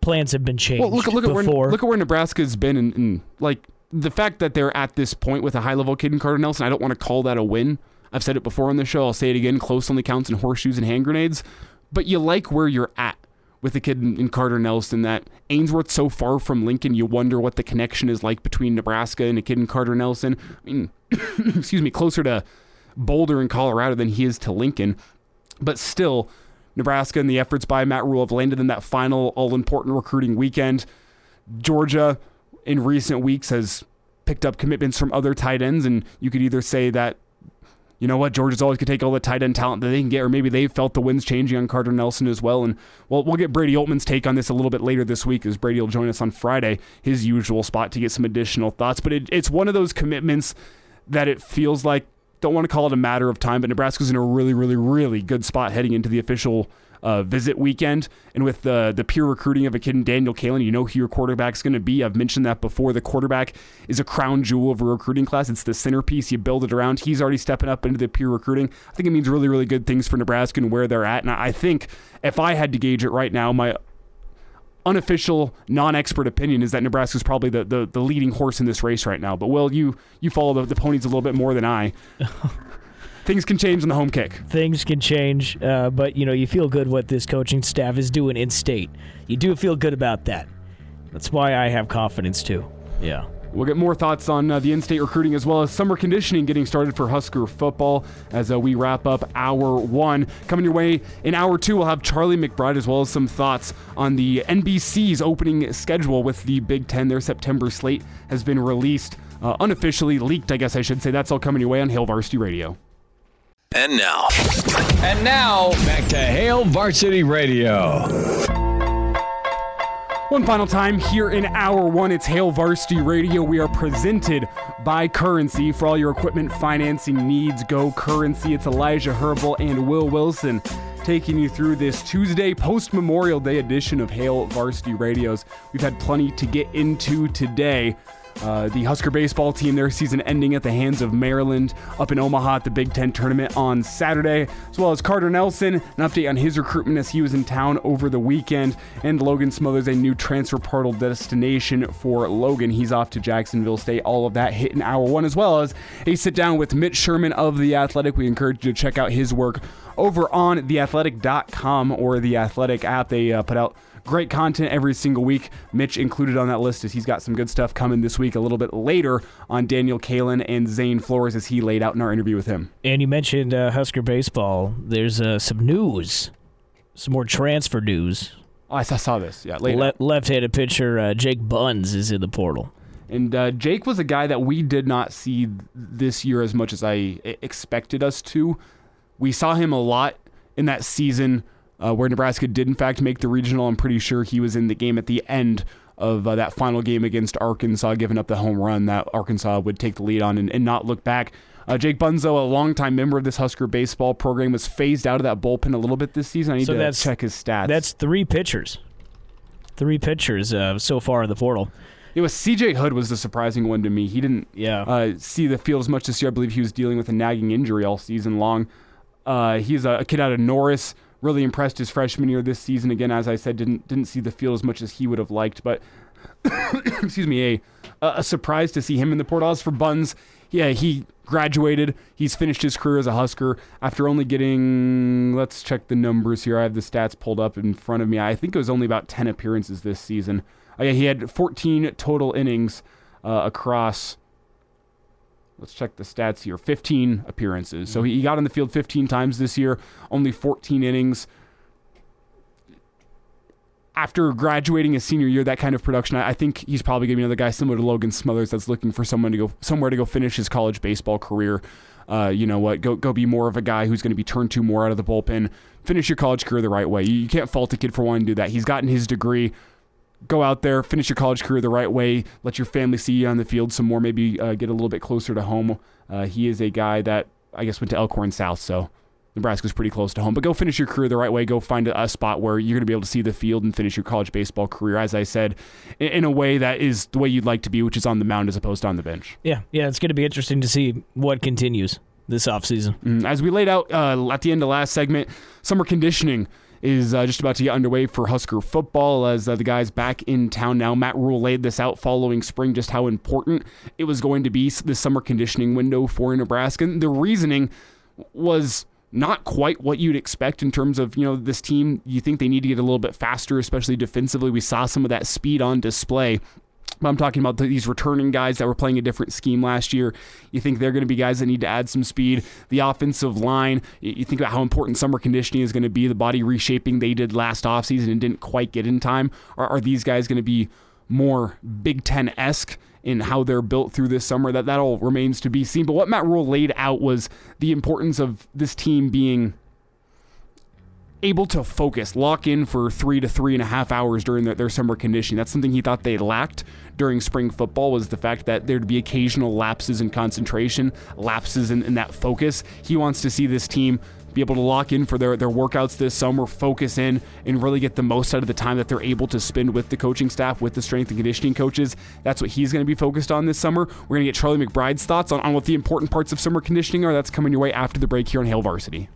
Plans have been changed. Well, look at where Nebraska's been, and like the fact that they're at this point with a high-level kid in Carter Nelson. I don't want to call that a win. I've said it before on the show. I'll say it again. Close only counts in horseshoes and hand grenades. But you like where you're at with the kid in Carter Nelson. That Ainsworth's so far from Lincoln, you wonder what the connection is like between Nebraska and a kid in Carter Nelson. I mean, excuse me, closer to Boulder in Colorado than he is to Lincoln. But still, Nebraska and the efforts by Matt Rule have landed in that final all-important recruiting weekend. Georgia, in recent weeks, has picked up commitments from other tight ends, and you could either say that, you know what, Georgia's always going to take all the tight end talent that they can get, or maybe they've felt the winds changing on Carter Nelson as well. And we'll get Brady Oltman's take on this a little bit later this week, as Brady will join us on Friday, his usual spot, to get some additional thoughts. But it's one of those commitments that it feels like, don't want to call it a matter of time, but Nebraska's in a really, really, really good spot heading into the official visit weekend. And with the peer recruiting of a kid in Daniel Kalen, you know who your quarterback's going to be. I've mentioned that before. The quarterback is a crown jewel of a recruiting class. It's the centerpiece. You build it around. He's already stepping up into the peer recruiting. I think it means really, really good things for Nebraska and where they're at. And I think if I had to gauge it right now, my unofficial, non-expert opinion is that Nebraska's probably the leading horse in this race right now. But, Will, you follow the ponies a little bit more than I. Things can change on the home kick. Things can change, but you feel good what this coaching staff is doing in state. You do feel good about that. That's why I have confidence too. Yeah. We'll get more thoughts on the in-state recruiting as well as summer conditioning getting started for Husker football as we wrap up Hour 1. Coming your way in Hour 2, we'll have Charlie McBride as well as some thoughts on the NBC's opening schedule with the Big Ten. Their September slate has been released, unofficially leaked, I guess I should say. That's all coming your way on Hail Varsity Radio. And now, back to Hail Varsity Radio. One final time here in Hour 1, it's Hail Varsity Radio. We are presented by Currency. For all your equipment financing needs, go Currency. It's Elijah Herbel and Will Wilson taking you through this Tuesday post-Memorial Day edition of Hail Varsity Radios. We've had plenty to get into today. The Husker Baseball team, their season ending at the hands of Maryland up in Omaha at the Big Ten tournament on Saturday, as well as Carter Nelson, an update on his recruitment as he was in town over the weekend, and Logan Smothers, a new transfer portal destination for Logan. He's off to Jacksonville State. All of that hit in Hour 1, as well as a sit-down with Mitch Sherman of The Athletic. We encourage you to check out his work over on theathletic.com or the Athletic app. They put out great content every single week. Mitch included on that list as he's got some good stuff coming this week a little bit later on Daniel Kalen and Zane Flores as he laid out in our interview with him. And you mentioned Husker Baseball. There's some news, some more transfer news Oh, I saw this. Yeah, Left-handed pitcher Jake Buns is in the portal. And Jake was a guy that we did not see this year as much as I expected us to. We saw him a lot in that season where Nebraska did, in fact, make the regional. I'm pretty sure he was in the game at the end of that final game against Arkansas, giving up the home run that Arkansas would take the lead on and not look back. Jake Bunzo, a longtime member of this Husker baseball program, was phased out of that bullpen a little bit this season. I need to check his stats. That's 3 pitchers. 3 pitchers so far in the portal. It was C.J. Hood was the surprising one to me. He didn't see the field as much this year. I believe he was dealing with a nagging injury all season long. He's a kid out of Norris. Really impressed his freshman year this season. Again, as I said, didn't see the field as much as he would have liked. But, excuse me, a surprise to see him in the portal. As for Buns, he graduated. He's finished his career as a Husker after only getting, let's check the numbers here. I have the stats pulled up in front of me. I think it was only about 10 appearances this season. He had 14 total innings across, let's check the stats here, 15 appearances. So he got on the field 15 times this year, only 14 innings. After graduating his senior year, that kind of production, I think he's probably going to be another guy similar to Logan Smothers that's looking for somewhere to go finish his college baseball career. Go be more of a guy who's going to be turned to more out of the bullpen. Finish your college career the right way. You can't fault a kid for wanting to do that. He's gotten his degree. Go out there, finish your college career the right way, let your family see you on the field some more, maybe get a little bit closer to home. He is a guy that, I guess, went to Elkhorn South, so Nebraska's pretty close to home. But go finish your career the right way. Go find a spot where you're going to be able to see the field and finish your college baseball career, as I said, in a way that is the way you'd like to be, which is on the mound as opposed to on the bench. Yeah, it's going to be interesting to see what continues this offseason. As we laid out at the end of the last segment, summer conditioning is just about to get underway for Husker football as the guys back in town now. Matt Rule laid this out following spring, just how important it was going to be this summer conditioning window for Nebraska. And the reasoning was not quite what you'd expect in terms of, this team. You think they need to get a little bit faster, especially defensively. We saw some of that speed on display. I'm talking about these returning guys that were playing a different scheme last year. You think they're going to be guys that need to add some speed. The offensive line, you think about how important summer conditioning is going to be, the body reshaping they did last offseason and didn't quite get in time. Are these guys going to be more Big Ten-esque in how they're built through this summer? That all remains to be seen. But what Matt Rule laid out was the importance of this team being able to focus, lock in for 3 to 3.5 hours during their summer conditioning. That's something he thought they lacked during spring football, was the fact that there'd be occasional lapses in concentration, lapses in that focus. He wants to see this team be able to lock in for their workouts this summer, focus in, and really get the most out of the time that they're able to spend with the coaching staff, with the strength and conditioning coaches. That's what he's going to be focused on this summer. We're going to get Charlie McBride's thoughts on what the important parts of summer conditioning are. That's coming your way after the break here on Hail Varsity.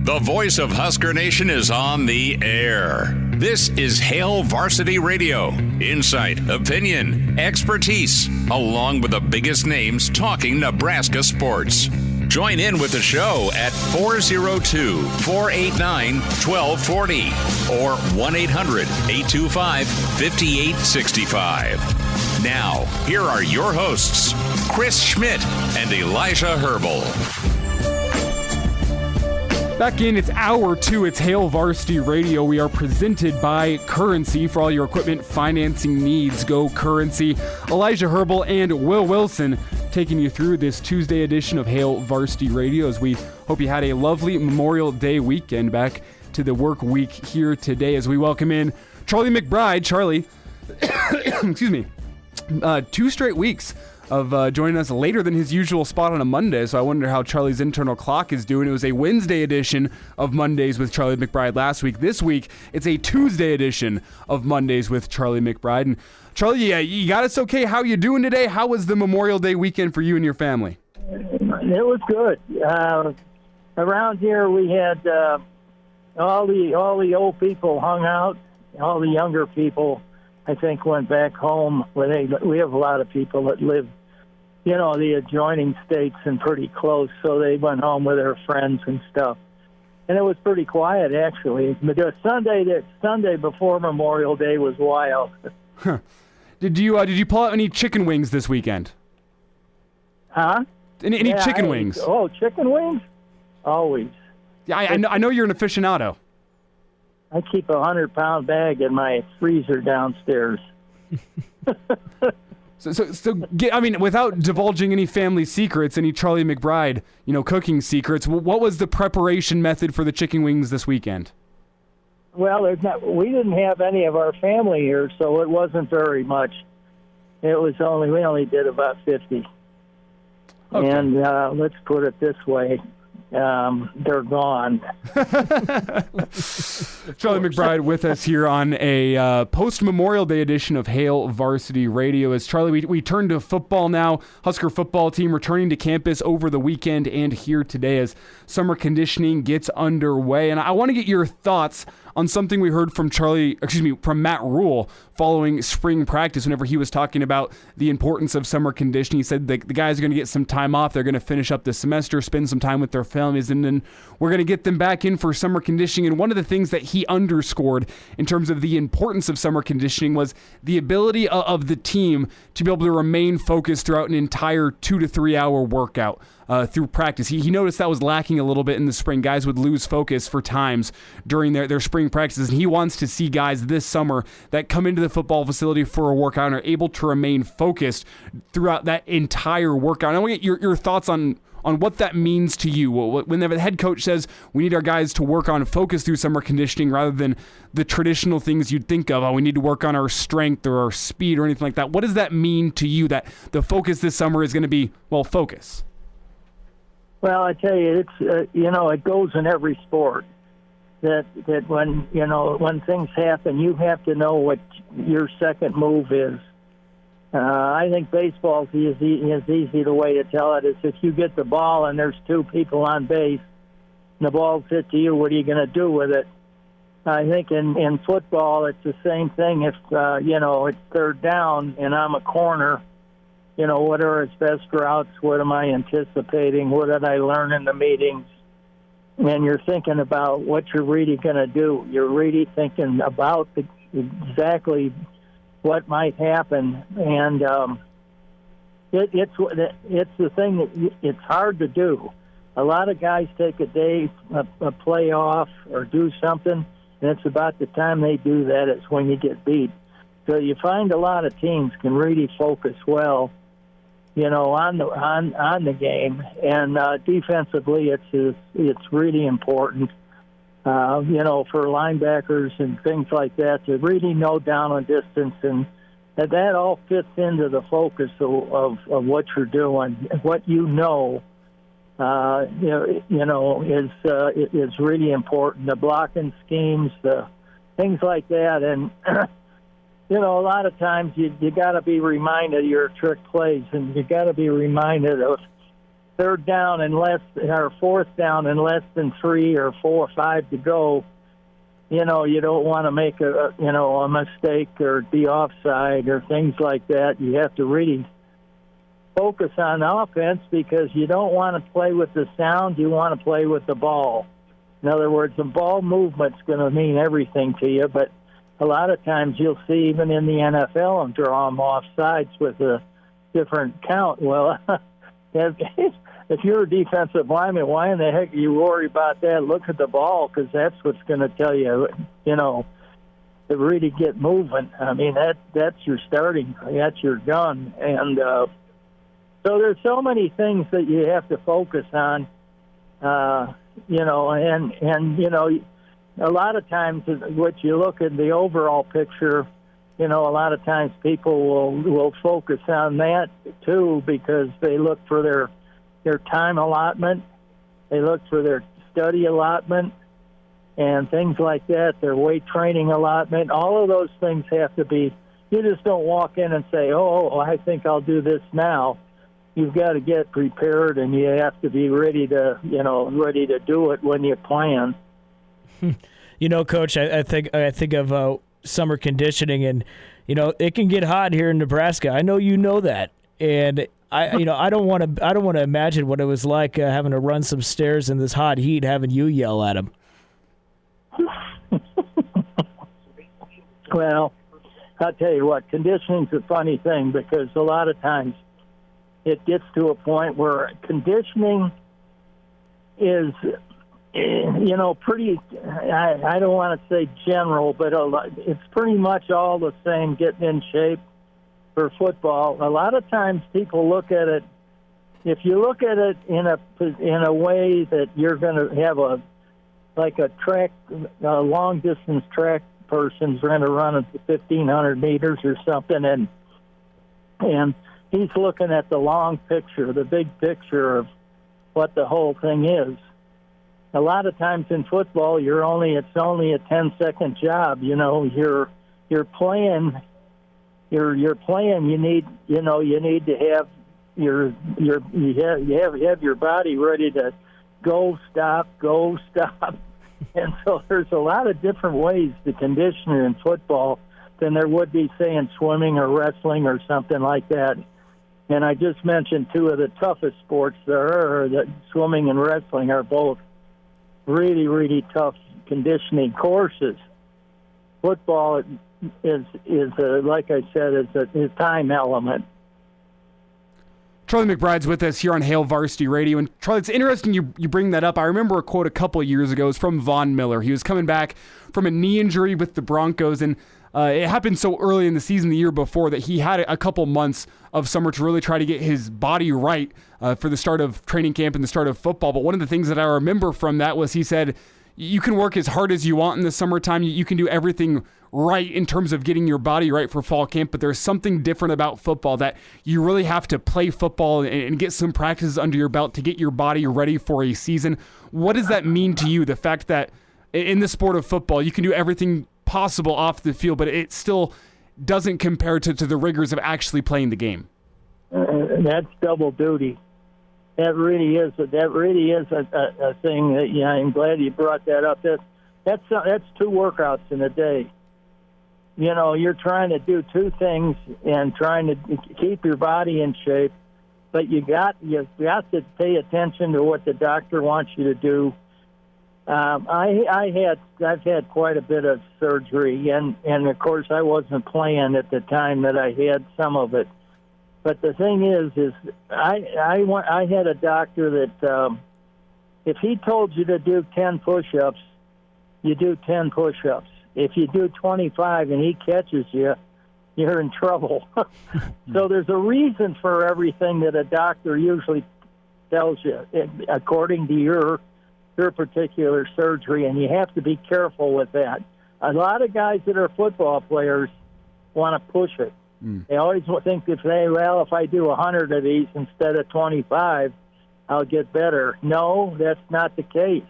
The voice of Husker Nation is on the air. This is Hail Varsity Radio. Insight, opinion, expertise, along with the biggest names talking Nebraska sports. Join in with the show at 402-489-1240 or 1-800-825-5865. Now, here are your hosts, Chris Schmidt and Elijah Herbel. Back in, it's hour 2. It's Hail Varsity Radio. We are presented by Currency. For all your equipment financing needs, go Currency. Elijah Herbel and Will Wilson taking you through this Tuesday edition of Hail Varsity Radio, as we hope you had a lovely Memorial Day weekend. Back to the work week here today as we welcome in Charlie McBride. Charlie, excuse me, 2 straight weeks of joining us later than his usual spot on a Monday, so I wonder how Charlie's internal clock is doing. It was a Wednesday edition of Mondays with Charlie McBride last week. This week, it's a Tuesday edition of Mondays with Charlie McBride. And Charlie, you got us okay. How you doing today? How was the Memorial Day weekend for you and your family? It was good. Around here, we had all the old people hung out. All the younger people, I think, went back home. We have a lot of people that live, the adjoining states and pretty close, so they went home with their friends and stuff. And it was pretty quiet, actually. But the Sunday before Memorial Day was wild. Huh. Did you pull out any chicken wings this weekend? Huh? Any chicken wings? Oh, chicken wings? Always. Yeah, I know you're an aficionado. keep a 100-pound bag in my freezer downstairs. I mean, without divulging any family secrets, any Charlie McBride, cooking secrets, what was the preparation method for the chicken wings this weekend? Well, we didn't have any of our family here, so it wasn't very much. We only did about 50. Okay. And let's put it this way. They're gone. Charlie McBride with us here on a post-Memorial Day edition of Hail Varsity Radio. As Charlie, we turn to football now. Husker football team returning to campus over the weekend and here today as summer conditioning gets underway. And I want to get your thoughts on something we heard from Matt Rule following spring practice whenever he was talking about the importance of summer conditioning. He said the guys are going to get some time off. They're going to finish up the semester, spend some time with their families, and then we're going to get them back in for summer conditioning. And one of the things that he underscored in terms of the importance of summer conditioning was the ability of the team to be able to remain focused throughout an entire 2 to 3 hour workout. Through practice. He noticed that was lacking a little bit in the spring. Guys would lose focus for times during their spring practices, and he wants to see guys this summer that come into the football facility for a workout and are able to remain focused throughout that entire workout. And I want to get your thoughts on what that means to you. When the head coach says we need our guys to work on focus through summer conditioning rather than the traditional things you'd think of, we need to work on our strength or our speed or anything like that. What does that mean to you that the focus this summer is going to be, focus? Well, I tell you, it's it goes in every sport. That when things happen, you have to know what your second move is. I think baseball is easy. The way to tell it is if you get the ball and there's 2 people on base, and the ball's hit to you, what are you going to do with it? I think in football it's the same thing. If it's third down and I'm a corner. What are his best routes? What am I anticipating? What did I learn in the meetings? And you're thinking about what you're really going to do. You're really thinking about exactly what might happen. And it's the thing that it's hard to do. A lot of guys take a day, a play off, or do something, and it's about the time they do that it's when you get beat. So you find a lot of teams can really focus well on the game, and defensively, it's really important. For linebackers and things like that to really know down and distance, and that all fits into the focus of what you're doing. What is really important. The blocking schemes, the things like that, and. A lot of times you got to be reminded of your trick plays, and you got to be reminded of third down or fourth down and less than 3 or 4 or 5 to go. You don't want to make a mistake or be offside or things like that. You have to really focus on offense because you don't want to play with the sound. You want to play with the ball. In other words, the ball movement's going to mean everything to you, but a lot of times you'll see even in the NFL them draw them off sides with a different count. Well, if you're a defensive lineman, why in the heck do you worry about that? Look at the ball because that's what's going to tell you, to really get moving. I mean, that's your starting, that's your gun. And so there's so many things that you have to focus on, a lot of times, what you look at the overall picture, a lot of times people will focus on that too because they look for their time allotment, they look for their study allotment, and things like that. Their weight training allotment. All of those things have to be. You just don't walk in and say, "Oh, I think I'll do this now." You've got to get prepared, and you have to be ready to do it when you plan. Coach, I think of summer conditioning, and it can get hot here in Nebraska. I know you know that, and I don't want to imagine what it was like having to run some stairs in this hot heat, having you yell at him. Well, I'll tell you what, conditioning's a funny thing because a lot of times it gets to a point where conditioning is pretty, I don't want to say general, but it's pretty much all the same, getting in shape for football. A lot of times people look at it, if you look at it in a way that you're going to have a long distance track person's going to run at 1,500 meters or something, and he's looking at the long picture, the big picture of what the whole thing is. A lot of times in football, it's only a 10-second job. You're playing. You need to have you have your body ready to go, stop. And so there's a lot of different ways to condition in football than there would be, say, in swimming or wrestling or something like that. And I just mentioned two of the toughest sports there are, that swimming and wrestling are both really, really tough conditioning courses. Football is like I said, is a time element. Charlie McBride's with us here on Hail Varsity Radio. And Charlie, it's interesting you bring that up. I remember a quote a couple of years ago. It was from Von Miller. He was coming back from a knee injury with the Broncos, and it happened so early in the season the year before that he had a couple months of summer to really try to get his body right for the start of training camp and the start of football. But one of the things that I remember from that was he said, you can work as hard as you want in the summertime. You can do everything right in terms of getting your body right for fall camp, but there's something different about football that you really have to play football and get some practices under your belt to get your body ready for a season. What does that mean to you, the fact that in the sport of football, you can do everything possible off the field, but it still doesn't compare to the rigors of actually playing the game? That's double duty. That really is a thing that, I'm glad you brought that up. That's 2 workouts in a day. You're trying to do 2 things and trying to keep your body in shape, but you got to pay attention to what the doctor wants you to do. I've had quite a bit of surgery, and of course I wasn't playing at the time that I had some of it. But the thing is I had a doctor that if he told you to do 10 push-ups, you do 10 push-ups. If you do 25 and he catches you, you're in trouble. So there's a reason for everything that a doctor usually tells you, according to your particular surgery, and you have to be careful with that. A lot of guys that are football players want to push it. They always think if I do 100 of these instead of 25, I'll get better. No, that's not the case.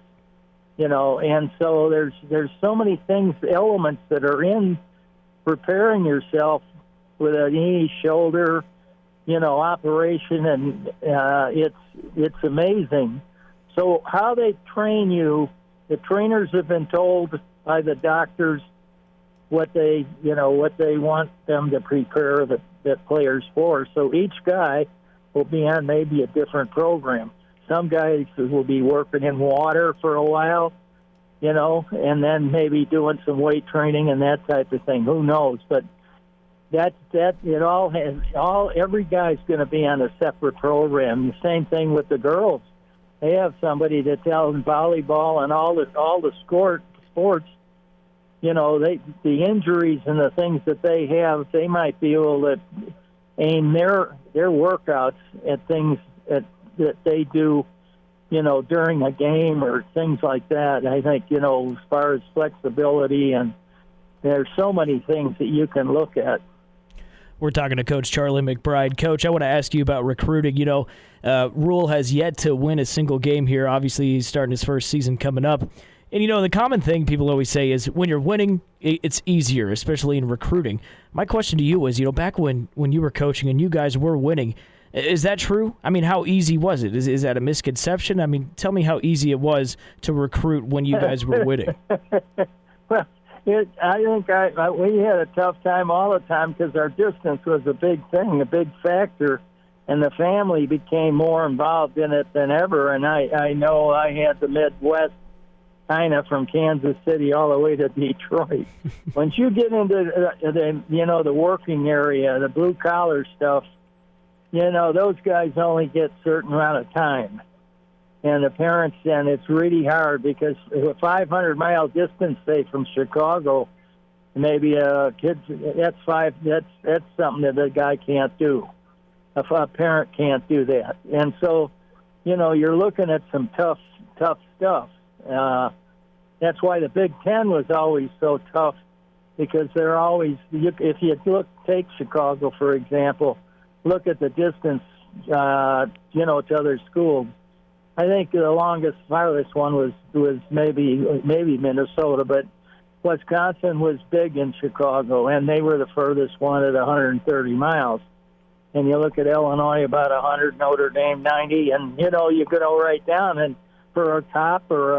And so there's so many things, elements that are in preparing yourself with a knee, shoulder, operation, and it's amazing. So how they train you, the trainers have been told by the doctors what they want them to prepare the players for. So each guy will be on maybe a different program. Some guys will be working in water for a while, and then maybe doing some weight training and that type of thing. Who knows? But every guy's going to be on a separate program. The same thing with the girls. They have somebody that tells them volleyball and all the sports. The injuries and the things that they have, they might be able to aim their workouts at things that they do, during a game or things like that. I think, as far as flexibility, and there's so many things that you can look at. We're talking to Coach Charlie McBride. Coach, I want to ask you about recruiting. Rule has yet to win a single game here. Obviously, he's starting his first season coming up. And, the common thing people always say is when you're winning, it's easier, especially in recruiting. My question to you is, back when you were coaching and you guys were winning, is that true? I mean, how easy was it? Is that a misconception? I mean, tell me how easy it was to recruit when you guys were winning. Well, I think we had a tough time all the time because our distance was a big thing, a big factor, and the family became more involved in it than ever. And I know I had the Midwest kind of from Kansas City all the way to Detroit. Once you get into the working area, the blue collar stuff, those guys only get a certain amount of time. and the parents, and it's really hard because a 500-mile distance, say, from Chicago, maybe kids, that's something that the guy can't do. If a parent can't do that. And so, you're looking at some tough stuff. That's why the Big Ten was always so tough, because they're always, if you take Chicago, for example, look at the distance, to other schools. I think the farthest one was maybe Minnesota, but Wisconsin was big in Chicago, and they were the furthest one at 130 miles. And you look at Illinois, about 100, Notre Dame 90, and you go right down. And for a cop or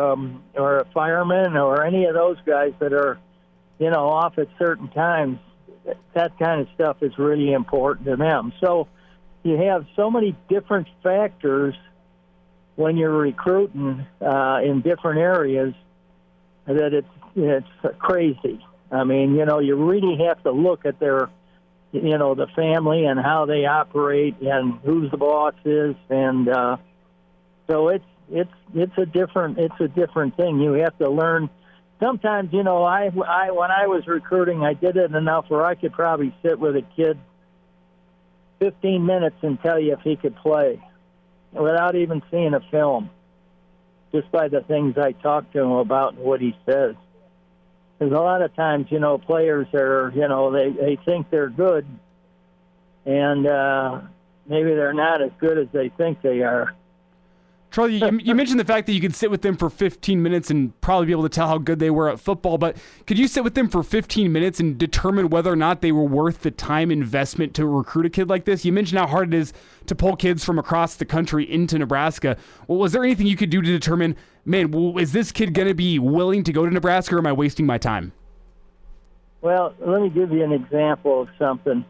a fireman or any of those guys that are, off at certain times, that kind of stuff is really important to them. So you have so many different factors when you're recruiting in different areas that it's crazy. I mean, you really have to look at their, the family and how they operate and who the boss is, and so it's a different thing. You have to learn. Sometimes, I when I was recruiting, I did it enough where I could probably sit with a kid 15 minutes and tell you if he could play without even seeing a film, just by the things I talk to him about and what he says. Because a lot of times, players are, they think they're good, and maybe they're not as good as they think they are. Charlie, you mentioned the fact that you could sit with them for 15 minutes and probably be able to tell how good they were at football, but could you sit with them for 15 minutes and determine whether or not they were worth the time investment to recruit a kid like this? You mentioned how hard it is to pull kids from across the country into Nebraska. Well, was there anything you could do to determine, man, is this kid going to be willing to go to Nebraska, or am I wasting my time? Well, let me give you an example of something.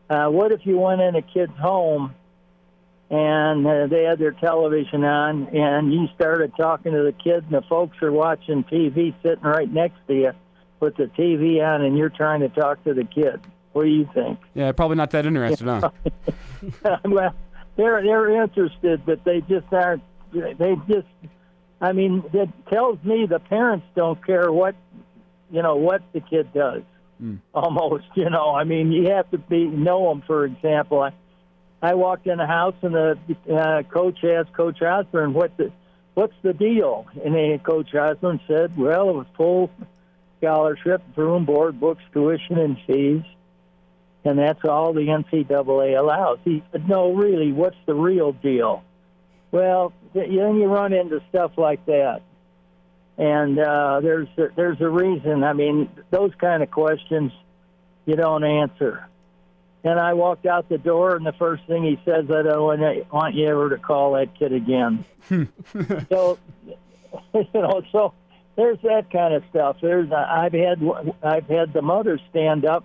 What if you went in a kid's home and they had their television on, and you started talking to the kid, and the folks are watching TV sitting right next to you with the TV on, and you're trying to talk to the kid? What do you think? Yeah, probably not that interested, huh? Well, they're interested, but they just aren't. I mean, it tells me the parents don't care what the kid does. Almost, I mean, you have to know them. For example, I walked in the house, and the coach asked Coach Osborne, what's the deal? And Coach Osborne said, well, it was full scholarship, room, board, books, tuition, and fees, and that's all the NCAA allows. He said, no, really, what's the real deal? Well, then you run into stuff like that. And there's a reason. I mean, those kind of questions you don't answer. And I walked out the door, and the first thing he says, I don't want you ever to call that kid again. So, so there's that kind of stuff. I've had the mother stand up,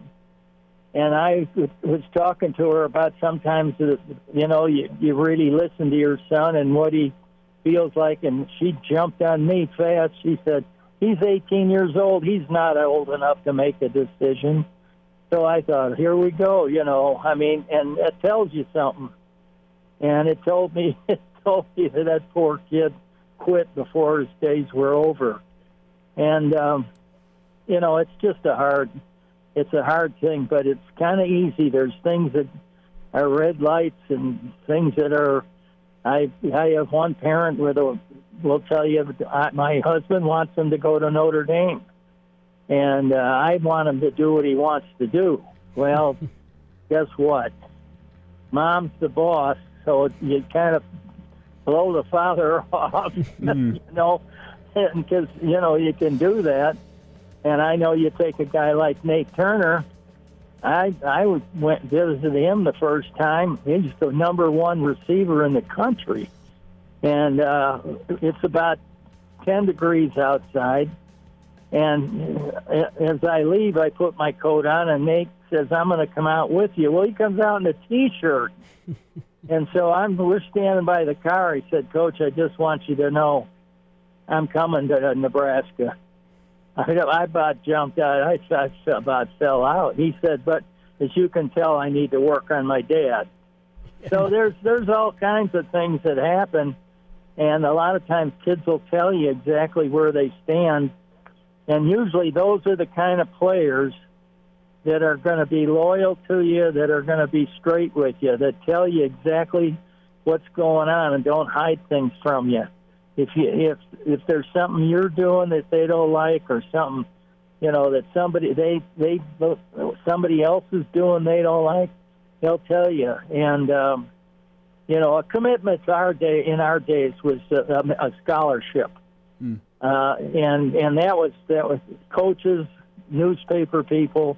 and I was talking to her about sometimes, you really listen to your son and what he feels like, and she jumped on me fast. She said, he's 18 years old. He's not old enough to make a decision. So I thought, here we go, I mean, and it tells you something. And it told me that poor kid quit before his days were over. And, it's just it's a hard thing, but it's kind of easy. There's things that are red lights and things that are, I have one parent will tell you, my husband wants him to go to Notre Dame. And I want him to do what he wants to do. Well, guess what? Mom's the boss, so you kind of blow the father off, because, you can do that. And I know you take a guy like Nate Turner. I went and visited him the first time. He's the number one receiver in the country. And it's about 10 degrees outside. And as I leave, I put my coat on, and Nate says, I'm going to come out with you. Well, he comes out in a T-shirt. And so we're standing by the car. He said, Coach, I just want you to know I'm coming to Nebraska. I about jumped out. I about fell out. He said, but as you can tell, I need to work on my dad. So there's all kinds of things that happen. And a lot of times kids will tell you exactly where they stand. And usually those are the kind of players that are going to be loyal to you, that are going to be straight with you, that tell you exactly what's going on and don't hide things from you. If there's something you're doing that they don't like, or something, that somebody else is doing they don't like, they'll tell you. And a commitment in our days was a scholarship, and that was coaches, newspaper people,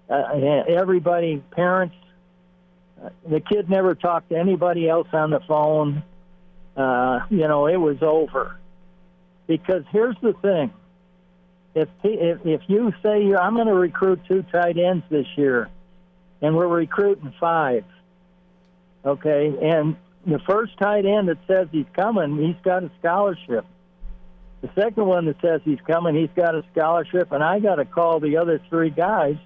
everybody, parents. The kid never talked to anybody else on the phone. It was over. Because here's the thing: if you say I'm going to recruit 2 tight ends this year, and we're recruiting 5, okay, and the first tight end that says he's coming, he's got a scholarship. The second one that says he's coming, he's got a scholarship, and I got to call the other 3 guys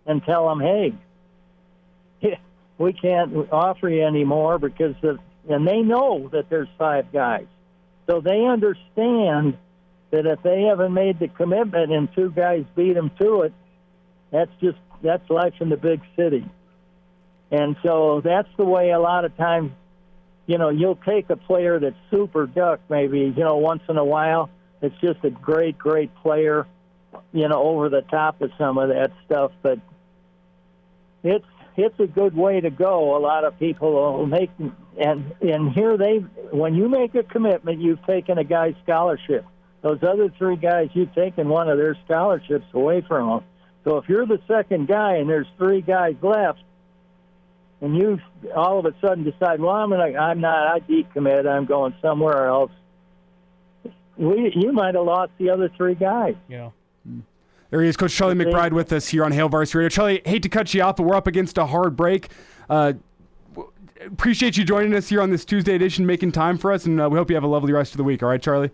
and tell them, hey, we can't offer you anymore because and they know that there's 5 guys. So they understand that if they haven't made the commitment and 2 guys beat them to it, that's life in the big city. And so that's the way a lot of times, you'll take a player that's super duck maybe, once in a while. It's just a great, great player, over the top of some of that stuff. But it's a good way to go. A lot of people will make, and here when you make a commitment, you've taken a guy's scholarship. Those other 3 guys, you've taken one of their scholarships away from them. So if you're the second guy and there's 3 guys left, and you all of a sudden decide, well, I decommit, I'm going somewhere else, you might have lost the other 3 guys. Yeah. There he is, Coach Charlie McBride with us here on Hail Varsity Radio. Charlie, hate to cut you off, but we're up against a hard break. Appreciate you joining us here on this Tuesday edition, making time for us, and we hope you have a lovely rest of the week. All right, Charlie?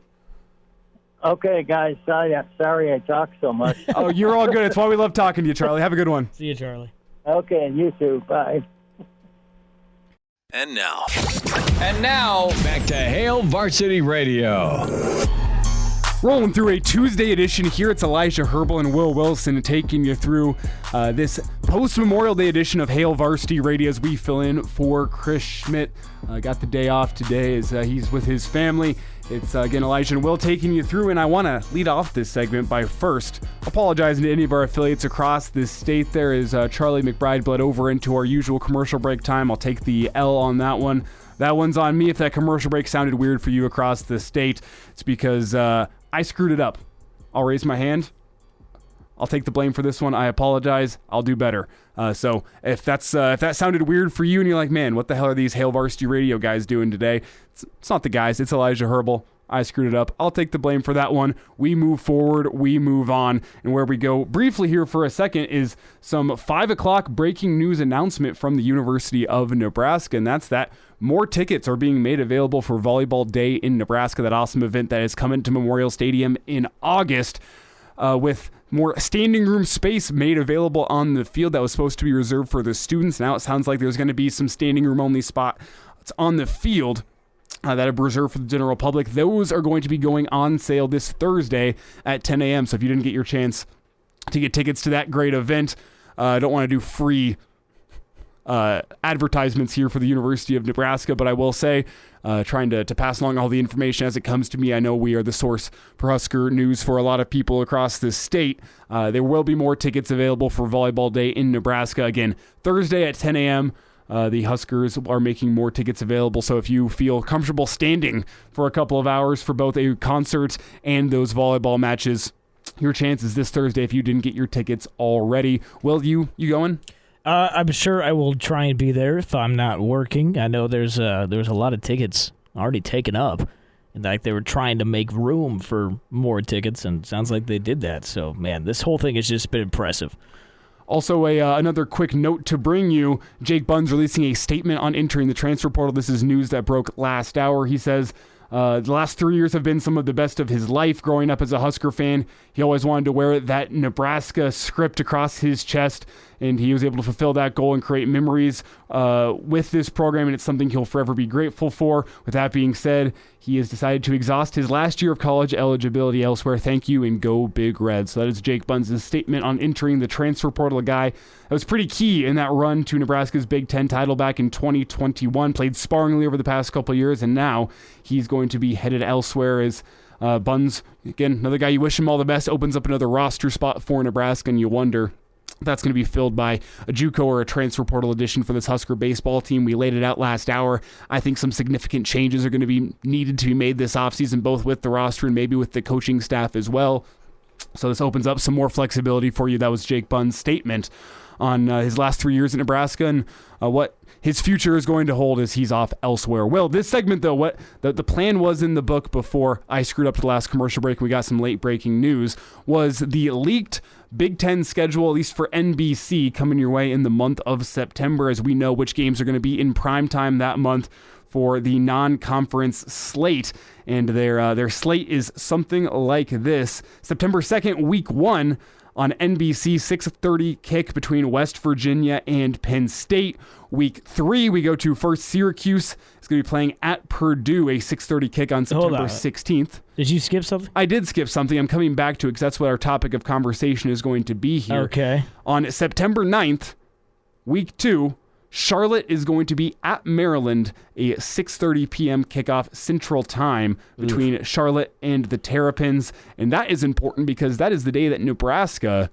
Okay, guys. Sorry I talk so much. Oh, you're all good. It's why we love talking to you, Charlie. Have a good one. See you, Charlie. Okay, you too. Bye. And now, back to Hail Varsity Radio. Rolling through a Tuesday edition here. It's Elijah Herbel and Will Wilson taking you through this post-Memorial Day edition of Hail Varsity Radio as we fill in for Chris Schmidt. Got the day off today as he's with his family. It's, again, Elijah and Will taking you through, and I want to lead off this segment by first apologizing to any of our affiliates across this state. There is Charlie McBride bled over into our usual commercial break time. I'll take the L on that one. That one's on me. If that commercial break sounded weird for you across the state, it's because I screwed it up. I'll raise my hand. I'll take the blame for this one. I apologize. I'll do better. So if that sounded weird for you and you're like, man, what the hell are these Hail Varsity Radio guys doing today? It's not the guys. It's Elijah Herbel. I screwed it up. I'll take the blame for that one. We move forward. We move on. And where we go briefly here for a second is some 5 o'clock breaking news announcement from the University of Nebraska. And that's that more tickets are being made available for Volleyball Day in Nebraska, that awesome event that is coming to Memorial Stadium in August, with more standing room space made available on the field that was supposed to be reserved for the students. Now it sounds like there's going to be some standing room only spots on the field that are reserved for the general public. Those are going to be going on sale this Thursday at 10 a.m. So if you didn't get your chance to get tickets to that great event, I don't want to do free advertisements here for the University of Nebraska, but I will say, trying to pass along all the information as it comes to me. I know we are the source for Husker news for a lot of people across the state. There will be more tickets available for Volleyball Day in Nebraska. Again, Thursday at 10 a.m., the Huskers are making more tickets available, so if you feel comfortable standing for a couple of hours for both a concert and those volleyball matches, your chance is this Thursday if you didn't get your tickets already. Will, you going? I'm sure I will try and be there if I'm not working. I know there's a lot of tickets already taken up. In fact, they were trying to make room for more tickets, and it sounds like they did that. So, man, this whole thing has just been impressive. Also, another quick note to bring you. Jake Bunn's releasing a statement on entering the transfer portal. This is news that broke last hour. He says, The last 3 years have been some of the best of his life. Growing up as a Husker fan, he always wanted to wear that Nebraska script across his chest, and he was able to fulfill that goal and create memories with this program, and it's something he'll forever be grateful for. With that being said, he has decided to exhaust his last year of college eligibility elsewhere. Thank you, and go Big Red. So that is Jake Buns' statement on entering the transfer portal, a guy that was pretty key in that run to Nebraska's Big Ten title back in 2021, played sparingly over the past couple of years, and now he's going to be headed elsewhere as Buns, again, another guy you wish him all the best, opens up another roster spot for Nebraska, and you wonder if that's going to be filled by a JUCO or a transfer portal addition for this Husker baseball team. We laid it out last hour. I think some significant changes are going to be needed to be made this offseason, both with the roster and maybe with the coaching staff as well. So this opens up some more flexibility for you. That was Jake Buns' statement on his last 3 years at Nebraska and what his future is going to hold as he's off elsewhere. Well, this segment, though, what the plan was in the book before I screwed up the last commercial break and we got some late breaking news, was the leaked Big Ten schedule, at least for NBC, coming your way in the month of September, as we know which games are going to be in primetime that month for the non-conference slate. And their slate is something like this. September 2nd, week 1, on NBC, 6:30 kick between West Virginia and Penn State. Week 3, we go to first Syracuse. It's going to be playing at Purdue, a 6:30 kick on September 16th. Did you skip something? I did skip something. I'm coming back to it because that's what our topic of conversation is going to be here. Okay. On September 9th, week 2, Charlotte is going to be at Maryland, a 6:30 p.m. kickoff Central Time between Charlotte and the Terrapins. And that is important because that is the day that Nebraska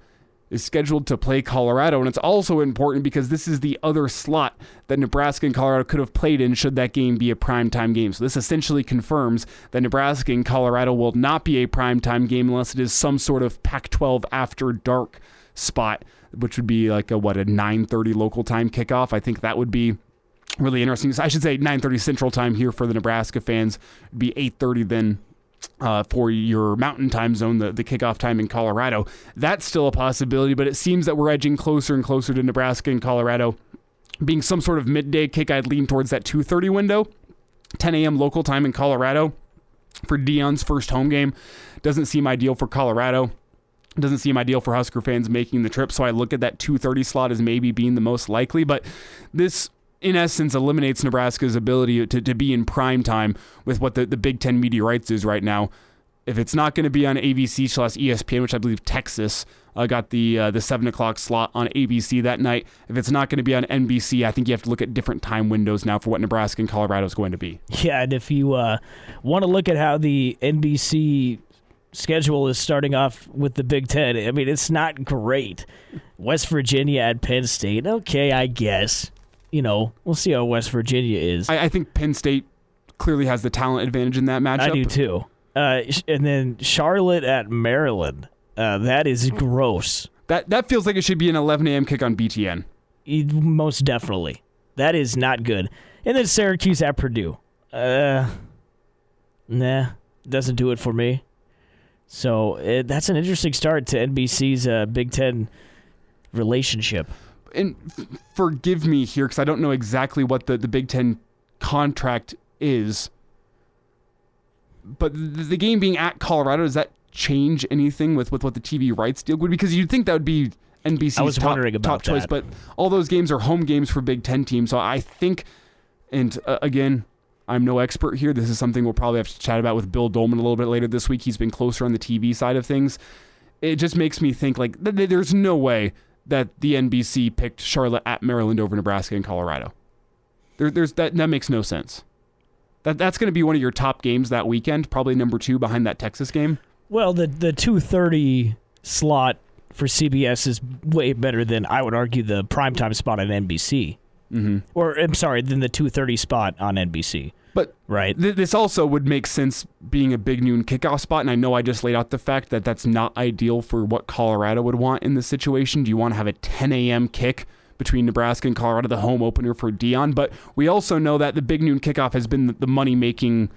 is scheduled to play Colorado. And it's also important because this is the other slot that Nebraska and Colorado could have played in should that game be a primetime game. So this essentially confirms that Nebraska and Colorado will not be a primetime game unless it is some sort of Pac-12 after dark spot, which would be like a 9:30 local time kickoff. I think that would be really interesting. I should say 9:30 Central Time here for the Nebraska fans. It'd be 8:30 then for your Mountain Time zone, the kickoff time in Colorado. That's still a possibility, but it seems that we're edging closer and closer to Nebraska and Colorado being some sort of midday kick. I'd lean towards that 2:30 window, 10 a.m. local time in Colorado for Deion's first home game. Doesn't seem ideal for Colorado. Doesn't seem ideal for Husker fans making the trip, so I look at that 2:30 slot as maybe being the most likely, but this, in essence, eliminates Nebraska's ability to be in prime time with what the Big Ten media rights is right now. If it's not going to be on ABC/ESPN, which I believe Texas got the 7 o'clock slot on ABC that night, if it's not going to be on NBC, I think you have to look at different time windows now for what Nebraska and Colorado is going to be. Yeah, and if you want to look at how the NBC schedule is starting off with the Big Ten, I mean, it's not great. West Virginia at Penn State, okay, I guess. We'll see how West Virginia is. I think Penn State clearly has the talent advantage in that matchup. I do too. And then Charlotte at Maryland. That is gross. That feels like it should be an 11 a.m. kick on BTN. Most definitely. That is not good. And then Syracuse at Purdue. Nah, doesn't do it for me. So that's an interesting start to NBC's Big Ten relationship. And forgive me here because I don't know exactly what the Big Ten contract is. But the game being at Colorado, does that change anything with what the TV rights deal would be? Because you'd think that would be NBC's top choice. But all those games are home games for Big Ten teams. So I think, and again, I'm no expert here. This is something we'll probably have to chat about with Bill Dolman a little bit later this week. He's been closer on the TV side of things. It just makes me think like there's no way that the NBC picked Charlotte at Maryland over Nebraska and Colorado. That makes no sense. That's going to be one of your top games that weekend, probably number 2 behind that Texas game. Well, the 2:30 slot for CBS is way better than, I would argue, the primetime spot on NBC. Mm-hmm. Or, I'm sorry, than the 2:30 spot on NBC. But right. This also would make sense being a big noon kickoff spot, and I know I just laid out the fact that that's not ideal for what Colorado would want in this situation. Do you want to have a 10 a.m. kick between Nebraska and Colorado, the home opener for Deion? But we also know that the big noon kickoff has been the money-making,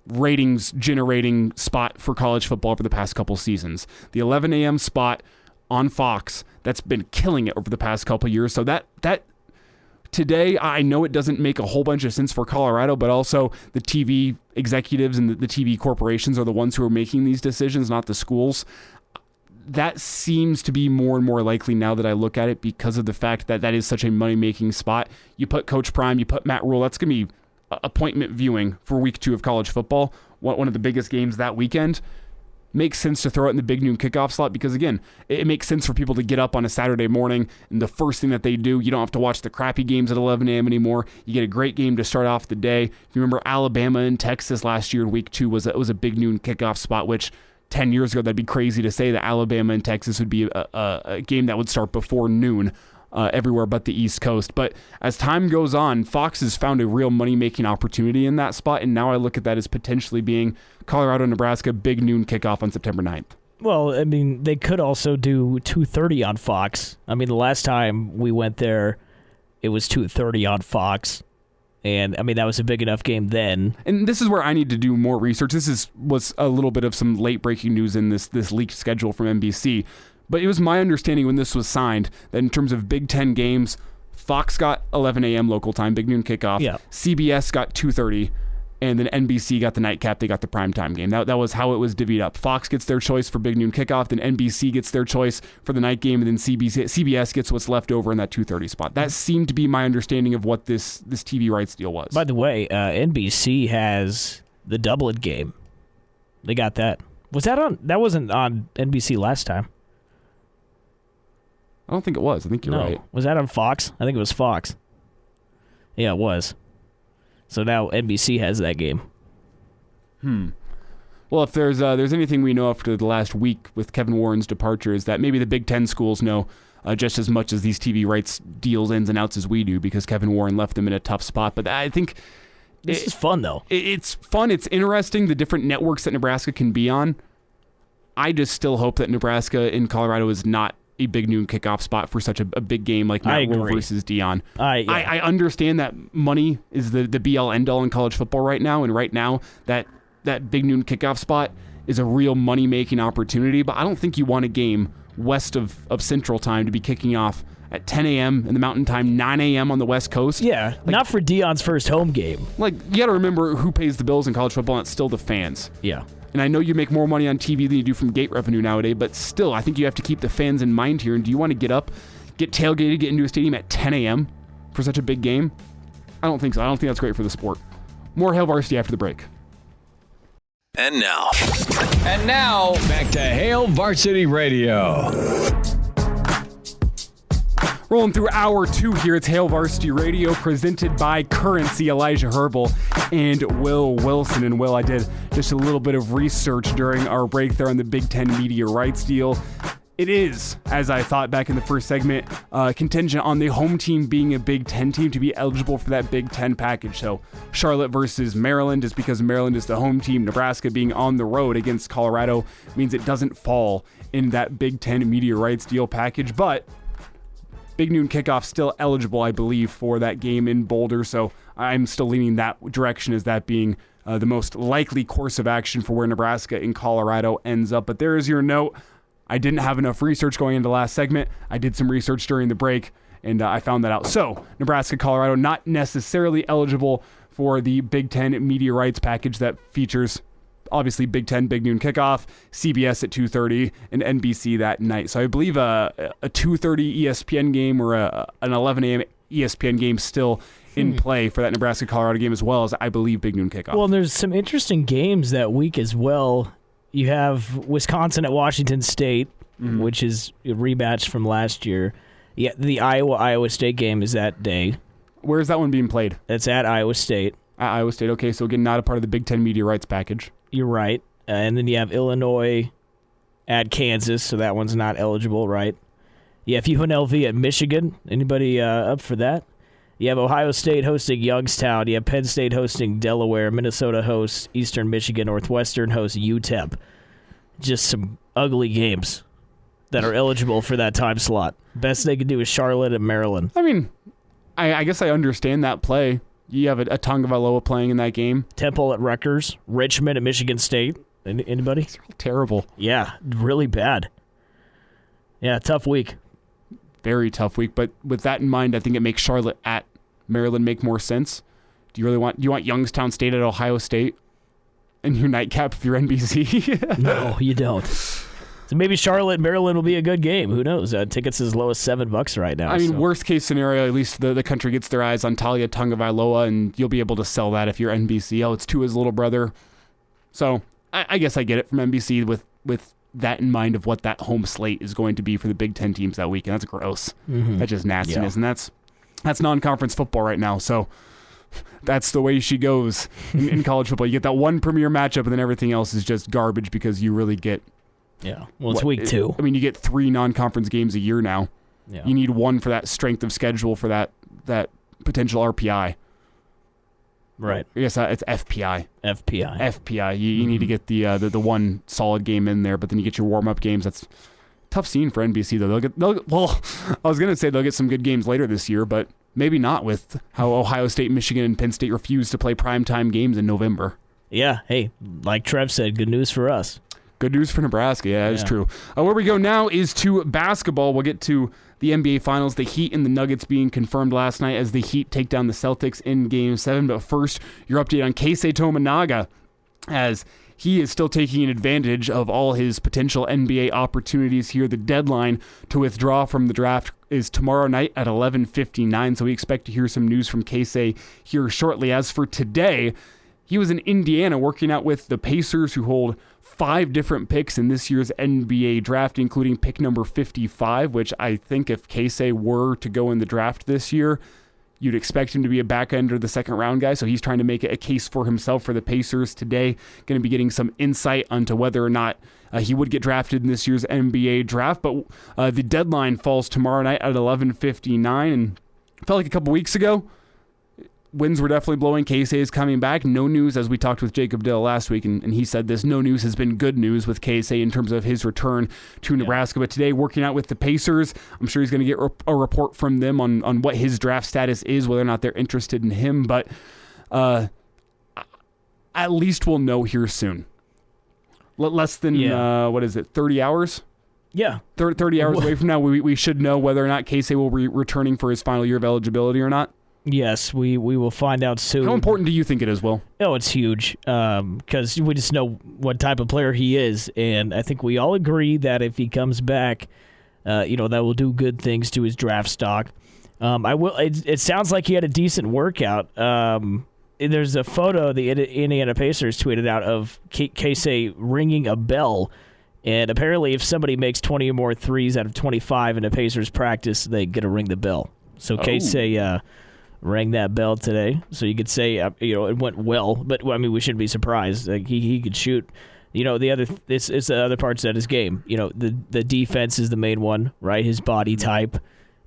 ratings-generating spot for college football over the past couple seasons. The 11 a.m. spot on Fox, that's been killing it over the past couple years, so that today, I know it doesn't make a whole bunch of sense for Colorado, but also the TV executives and the TV corporations are the ones who are making these decisions, not the schools. That seems to be more and more likely now that I look at it because of the fact that that is such a money-making spot. You put Coach Prime, you put Matt Rule, that's going to be appointment viewing for week 2 of college football, one of the biggest games that weekend. Makes sense to throw it in the big noon kickoff slot because, again, it makes sense for people to get up on a Saturday morning, and the first thing that they do, you don't have to watch the crappy games at 11 a.m. anymore. You get a great game to start off the day. If you remember Alabama and Texas last year in week 2 was a big noon kickoff spot, which 10 years ago, that'd be crazy to say that Alabama and Texas would be a game that would start before noon everywhere but the East Coast. But as time goes on, Fox has found a real money-making opportunity in that spot, and now I look at that as potentially being Colorado, Nebraska, big noon kickoff on September 9th. Well, I mean, they could also do 2:30 on Fox. I mean, the last time we went there, it was 2:30 on Fox. And, I mean, that was a big enough game then. And this is where I need to do more research. Was a little bit of some late-breaking news in this leaked schedule from NBC. But it was my understanding when this was signed that in terms of Big Ten games, Fox got 11 a.m. local time, big noon kickoff. Yeah. CBS got 2:30, and then NBC got the nightcap. They got the primetime game. That was how it was divvied up. Fox gets their choice for big noon kickoff, then NBC gets their choice for the night game, and then CBS gets what's left over in that 2:30 spot. That seemed to be my understanding of what this TV rights deal was. By the way, NBC has the Dublin game. They got that. Was that on? That wasn't on NBC last time. I don't think it was. I think you're right. Was that on Fox? I think it was Fox. Yeah, it was. So now NBC has that game. Well, if there's anything we know after the last week with Kevin Warren's departure is that maybe the Big Ten schools know just as much as these TV rights deals ins and outs as we do because Kevin Warren left them in a tough spot. But I think this is fun, though. It's fun. It's interesting, the different networks that Nebraska can be on. I just still hope that Nebraska in Colorado is not a big noon kickoff spot for such a big game like Matt Rule versus Dion. I understand that money is the be-all, end-all in college football right now, and right now that big noon kickoff spot is a real money-making opportunity, but I don't think you want a game west of Central Time to be kicking off at 10 a.m. in the Mountain Time, 9 a.m. on the West Coast. Yeah, not for Dion's first home game. Like, you got to remember who pays the bills in college football, and it's still the fans. Yeah. And I know you make more money on TV than you do from gate revenue nowadays, but still, I think you have to keep the fans in mind here. And do you want to get up, get tailgated, get into a stadium at 10 a.m. for such a big game? I don't think so. I don't think that's great for the sport. More Hail Varsity after the break. And now, back to Hail Varsity Radio. Rolling through hour 2 here, it's Hail Varsity Radio, presented by Currency, Elijah Herbel and Will Wilson. And Will, I did just a little bit of research during our break there on the Big Ten media rights deal. It is, as I thought back in the first segment, contingent on the home team being a Big Ten team to be eligible for that Big Ten package. So Charlotte versus Maryland, just because Maryland is the home team, Nebraska being on the road against Colorado means it doesn't fall in that Big Ten media rights deal package. But Big Noon Kickoff still eligible, I believe, for that game in Boulder, so I'm still leaning that direction as that being the most likely course of action for where Nebraska and Colorado ends up. But there is your note. I didn't have enough research going into last segment. I did some research during the break, and I found that out. So Nebraska, Colorado, not necessarily eligible for the Big Ten media rights package that features obviously Big Ten, Big Noon Kickoff, CBS at 2:30, and NBC that night. So I believe a 2:30 ESPN game or an 11 a.m. ESPN game still in play for that Nebraska-Colorado game, as well as, I believe, Big Noon Kickoff. Well, there's some interesting games that week as well. You have Wisconsin at Washington State, which is a rematch from last year. Yeah, the Iowa State game is that day. Where's that one being played? It's at Iowa State. At Iowa State, okay, so again, not a part of the Big Ten media rights package. You're right. And then you have Illinois at Kansas, so that one's not eligible, right? You have UNLV at Michigan. Anybody up for that? You have Ohio State hosting Youngstown. You have Penn State hosting Delaware. Minnesota hosts Eastern Michigan. Northwestern hosts UTEP. Just some ugly games that are eligible for that time slot. Best they could do is Charlotte and Maryland. I mean, I guess I understand that play. You have a Tagovailoa playing in that game. Temple at Rutgers. Richmond at Michigan State. Anybody? It's terrible. Yeah, really bad. Yeah, tough week. Very tough week. But with that in mind, I think it makes Charlotte at Maryland make more sense? Do you want Youngstown State at Ohio State in your nightcap if you're NBC? No, you don't. So maybe Charlotte, Maryland will be a good game. Who knows? Tickets as low as $7 right now. I mean, worst case scenario, at least the country gets their eyes on Talia Tagovailoa, and you'll be able to sell that if you're NBC. Oh, it's Tua's little brother. So I guess I get it from NBC with that in mind of what that home slate is going to be for the Big Ten teams that weekend. That's gross. Mm-hmm. That's just nastiness, and that's non-conference football right now. So that's the way she goes in college football. You get that one premier matchup, and then everything else is just garbage because you really get. Yeah, well, it's week 2. I mean, you get 3 non-conference games a year now. Yeah. You need one for that strength of schedule for that potential RPI. Right. I guess it's FPI. FPI. You need to get the one solid game in there, but then you get your warm-up games. That's tough scene for NBC, though. I was going to say they'll get some good games later this year, but maybe not with how Ohio State, Michigan, and Penn State refuse to play primetime games in November. Yeah, hey, like Trev said, good news for us. Good news for Nebraska. Yeah, that is true. Where we go now is to basketball. We'll get to the NBA Finals, the Heat and the Nuggets being confirmed last night as the Heat take down the Celtics in Game 7. But first, your update on Keisei Tominaga, as he is still taking advantage of all his potential NBA opportunities here. The deadline to withdraw from the draft is tomorrow night at 11:59, so we expect to hear some news from Keisei here shortly. As for today, he was in Indiana working out with the Pacers, who hold 5 different picks in this year's NBA draft, including pick number 55, which I think if Keisei were to go in the draft this year, you'd expect him to be a back end or the second round guy. So he's trying to make it a case for himself for the Pacers today. Going to be getting some insight onto whether or not he would get drafted in this year's NBA draft. But the deadline falls tomorrow night at 11:59, and it felt like a couple weeks ago. Winds were definitely blowing. Keisei is coming back. No news, as we talked with Jacob Dill last week, and he said this, no news has been good news with Keisei in terms of his return to Nebraska. But today, working out with the Pacers, I'm sure he's going to get a report from them on what his draft status is, whether or not they're interested in him. But at least we'll know here soon. Less than, 30 hours? Yeah. 30 hours away from now, we should know whether or not Keisei will be returning for his final year of eligibility or not. Yes, we will find out soon. How important do you think it is, Will? Oh, it's huge because we just know what type of player he is, and I think we all agree that if he comes back, that will do good things to his draft stock. It sounds like he had a decent workout. There's a photo the Indiana Pacers tweeted out of Keisei ringing a bell, and apparently if somebody makes 20 or more threes out of 25 in a Pacers practice, they get to ring the bell. So Keisei rang that bell today, so you could say it went well. But I mean, we shouldn't be surprised. Like he could shoot. It's the other parts of his game. The defense is the main one, right? His body type.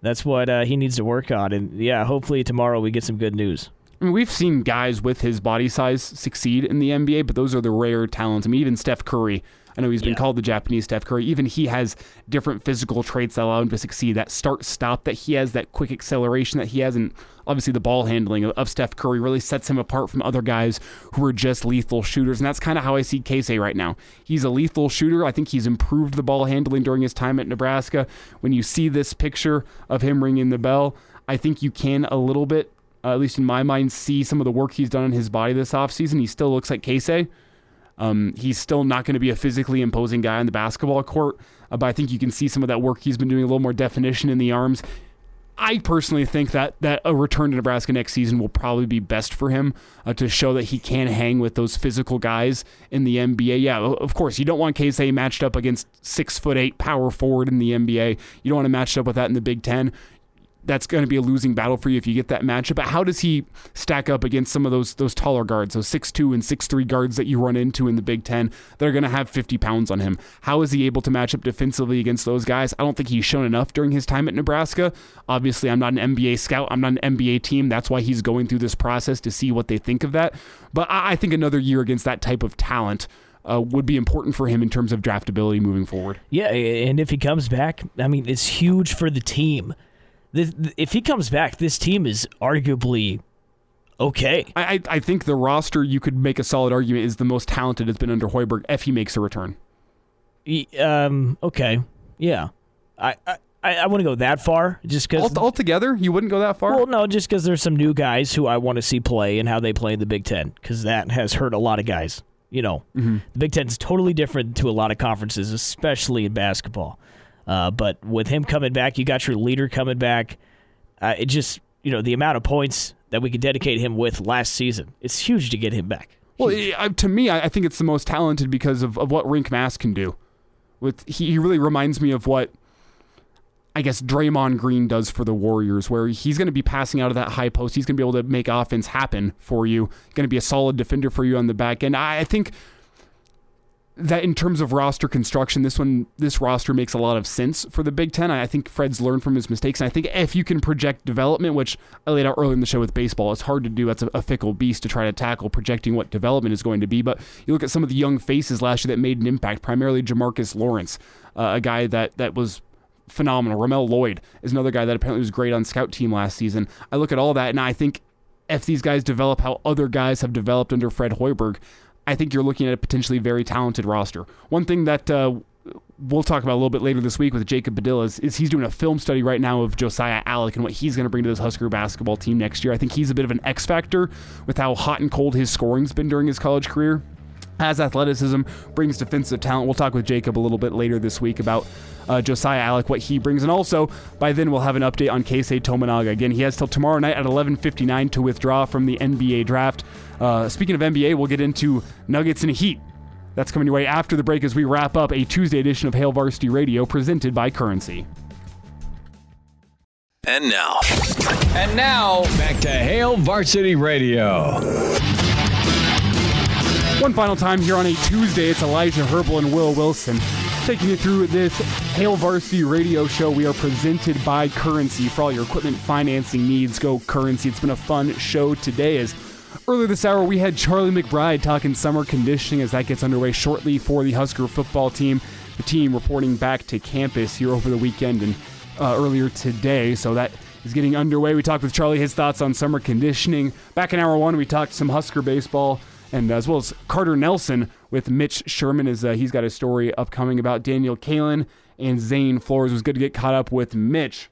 That's what he needs to work on. And yeah, hopefully tomorrow we get some good news. I mean, we've seen guys with his body size succeed in the NBA, but those are the rare talents. I mean, even Steph Curry. I know he's been called the Japanese Steph Curry. Even he has different physical traits that allow him to succeed. That start-stop that he has, that quick acceleration that he has, and obviously the ball handling of Steph Curry really sets him apart from other guys who are just lethal shooters. And that's kind of how I see Keisei right now. He's a lethal shooter. I think he's improved the ball handling during his time at Nebraska. When you see this picture of him ringing the bell, I think you can a little bit, at least in my mind, see some of the work he's done on his body this offseason. He still looks like Keisei. He's still not going to be a physically imposing guy on the basketball court, but I think you can see some of that work he's been doing, a little more definition in the arms. I personally think that a return to Nebraska next season will probably be best for him to show that he can hang with those physical guys in the NBA. Yeah, of course, you don't want Keisei matched up against 6'8" power forward in the NBA. You don't want to match up with that in the Big Ten. That's going to be a losing battle for you if you get that matchup. But how does he stack up against some of those taller guards, those 6'2" and 6'3" guards that you run into in the Big Ten that are going to have 50 pounds on him? How is he able to match up defensively against those guys? I don't think he's shown enough during his time at Nebraska. Obviously, I'm not an NBA scout. I'm not an NBA team. That's why he's going through this process to see what they think of that. But I think another year against that type of talent would be important for him in terms of draftability moving forward. Yeah, and if he comes back, I mean, it's huge for the team. If he comes back, this team is arguably okay. I think the roster, you could make a solid argument, is the most talented it's been under Hoiberg if he makes a return. Okay. Yeah. I wouldn't go that far, just because... Altogether, you wouldn't go that far? Well, no, just because there's some new guys who I want to see play and how they play in the Big Ten, because that has hurt a lot of guys. The Big Ten is totally different to a lot of conferences, especially in basketball. But with him coming back, you got your leader coming back. It just, the amount of points that we could dedicate him with last season, it's huge to get him back. Well, to me, I think it's the most talented because of what Rink Mass can do. He really reminds me of what, I guess, Draymond Green does for the Warriors, where he's going to be passing out of that high post. He's going to be able to make offense happen for you, going to be a solid defender for you on the back end. I think that in terms of roster construction, this roster makes a lot of sense for the Big Ten. I think Fred's learned from his mistakes, and I think if you can project development, which I laid out earlier in the show with baseball, it's hard to do. That's a fickle beast to try to tackle projecting what development is going to be. But you look at some of the young faces last year that made an impact, primarily Jamarcus Lawrence, a guy that was phenomenal. Ramel Lloyd is another guy that apparently was great on scout team last season. I look at all that, and I think if these guys develop how other guys have developed under Fred Hoiberg, I think you're looking at a potentially very talented roster. One thing that we'll talk about a little bit later this week with Jacob Badilla is he's doing a film study right now of Josiah Allick and what he's going to bring to this Husker basketball team next year. I think he's a bit of an X factor with how hot and cold his scoring's been during his college career. Has athleticism, brings defensive talent. We'll talk with Jacob a little bit later this week about Josiah Allick, what he brings. And also, by then, we'll have an update on Keisei Tominaga. Again, he has till tomorrow night at 11:59 to withdraw from the NBA draft. Speaking of NBA, we'll get into Nuggets and Heat. That's coming your way after the break as we wrap up a Tuesday edition of Hail Varsity Radio presented by Currency. And now, back to Hail Varsity Radio. One final time here on a Tuesday, it's Elijah Herbel and Will Wilson taking you through this Hail Varsity Radio show. We are presented by Currency. For all your equipment financing needs, go Currency. It's been a fun show today. As earlier this hour, we had Charlie McBride talking summer conditioning as that gets underway shortly for the Husker football team. The team reporting back to campus here over the weekend and earlier today, so that is getting underway. We talked with Charlie, his thoughts on summer conditioning. Back in hour one, we talked some Husker baseball, and as well as Carter Nelson with Mitch Sherman, as he's got a story upcoming about Daniel Kalin and Zane Flores. It was good to get caught up with Mitch.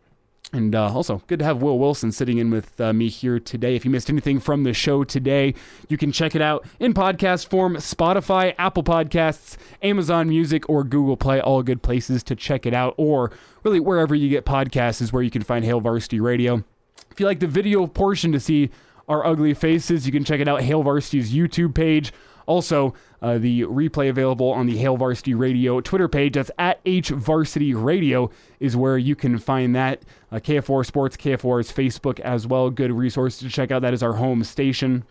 And also, good to have Will Wilson sitting in with me here today. If you missed anything from the show today, you can check it out in podcast form, Spotify, Apple Podcasts, Amazon Music, or Google Play, all good places to check it out. Or really, wherever you get podcasts is where you can find Hail Varsity Radio. If you like the video portion to see our ugly faces, you can check it out, Hail Varsity's YouTube page. Also, the replay available on the Hail Varsity Radio Twitter page. That's at HVarsity Radio is where you can find that. KF4 Sports, KF4's Facebook as well. Good resource to check out. That is our home station.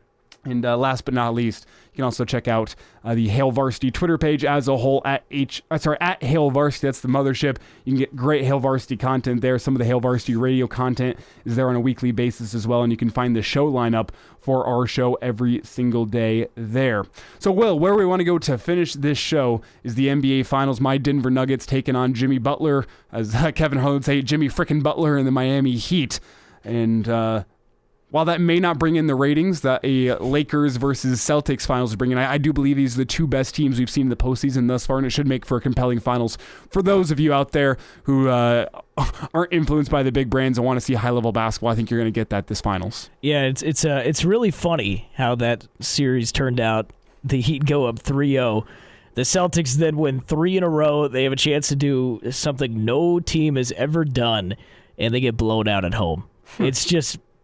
And last but not least, you can also check out the Hail Varsity Twitter page as a whole at Hail Varsity. That's the mothership. You can get great Hail Varsity content there. Some of the Hail Varsity Radio content is there on a weekly basis as well, and you can find the show lineup for our show every single day there. So, Will, where we want to go to finish this show is the NBA Finals. My Denver Nuggets taking on Jimmy Butler, as Kevin Harlan would say, Jimmy frickin' Butler and the Miami Heat. And while that may not bring in the ratings that a Lakers versus Celtics finals is bringing, I do believe these are the two best teams we've seen in the postseason thus far, and it should make for a compelling finals. For those of you out there who aren't influenced by the big brands and want to see high-level basketball, I think you're going to get that this finals. Yeah, it's really funny how that series turned out. The Heat go up 3-0. The Celtics then win 3 in a row. They have a chance to do something no team has ever done, and they get blown out at home.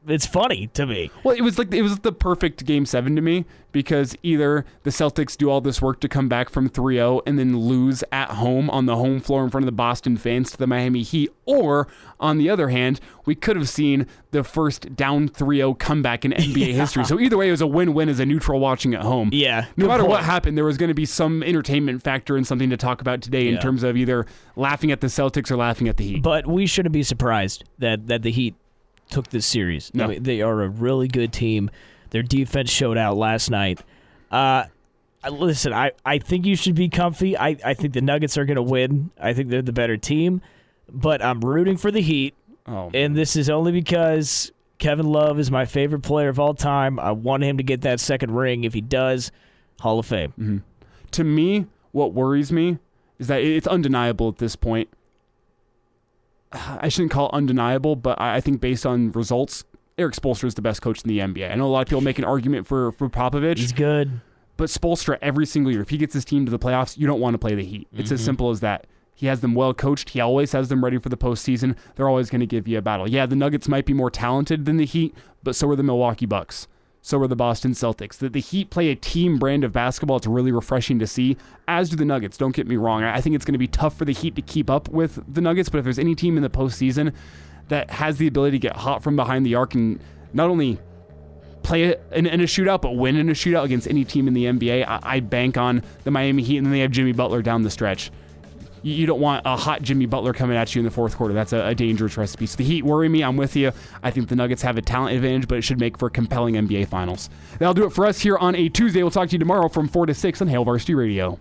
It's funny to me. Well, it was the perfect Game 7 to me, because either the Celtics do all this work to come back from 3-0 and then lose at home on the home floor in front of the Boston fans to the Miami Heat, or on the other hand, we could have seen the first down 3-0 comeback in NBA history. So either way, it was a win-win as a neutral watching at home. Yeah. No matter what happened, there was going to be some entertainment factor and something to talk about today in terms of either laughing at the Celtics or laughing at the Heat. But we shouldn't be surprised that the Heat took this series. No. I mean, they are a really good team. Their defense showed out last night. Listen, I think you should be comfy. I think the Nuggets are going to win. I think they're the better team. But I'm rooting for the Heat. Oh, and this is only because Kevin Love is my favorite player of all time. I want him to get that second ring. If he does, Hall of Fame. Mm-hmm. To me, what worries me is that it's undeniable at this point. I shouldn't call it undeniable, but I think based on results, Eric Spoelstra is the best coach in the NBA. I know a lot of people make an argument for Popovich. He's good. But Spoelstra, every single year, if he gets his team to the playoffs, you don't want to play the Heat. It's as simple as that. He has them well coached. He always has them ready for the postseason. They're always going to give you a battle. Yeah, the Nuggets might be more talented than the Heat, but so are the Milwaukee Bucks. So are the Boston Celtics. The Heat play a team brand of basketball. It's really refreshing to see, as do the Nuggets. Don't get me wrong. I think it's going to be tough for the Heat to keep up with the Nuggets, but if there's any team in the postseason that has the ability to get hot from behind the arc and not only play in a shootout, but win in a shootout against any team in the NBA, I bank on the Miami Heat, and then they have Jimmy Butler down the stretch. You don't want a hot Jimmy Butler coming at you in the fourth quarter. That's a dangerous recipe. So the Heat worry me. I'm with you. I think the Nuggets have a talent advantage, but it should make for compelling NBA Finals. That'll do it for us here on a Tuesday. We'll talk to you tomorrow from 4 to 6 on Hail Varsity Radio.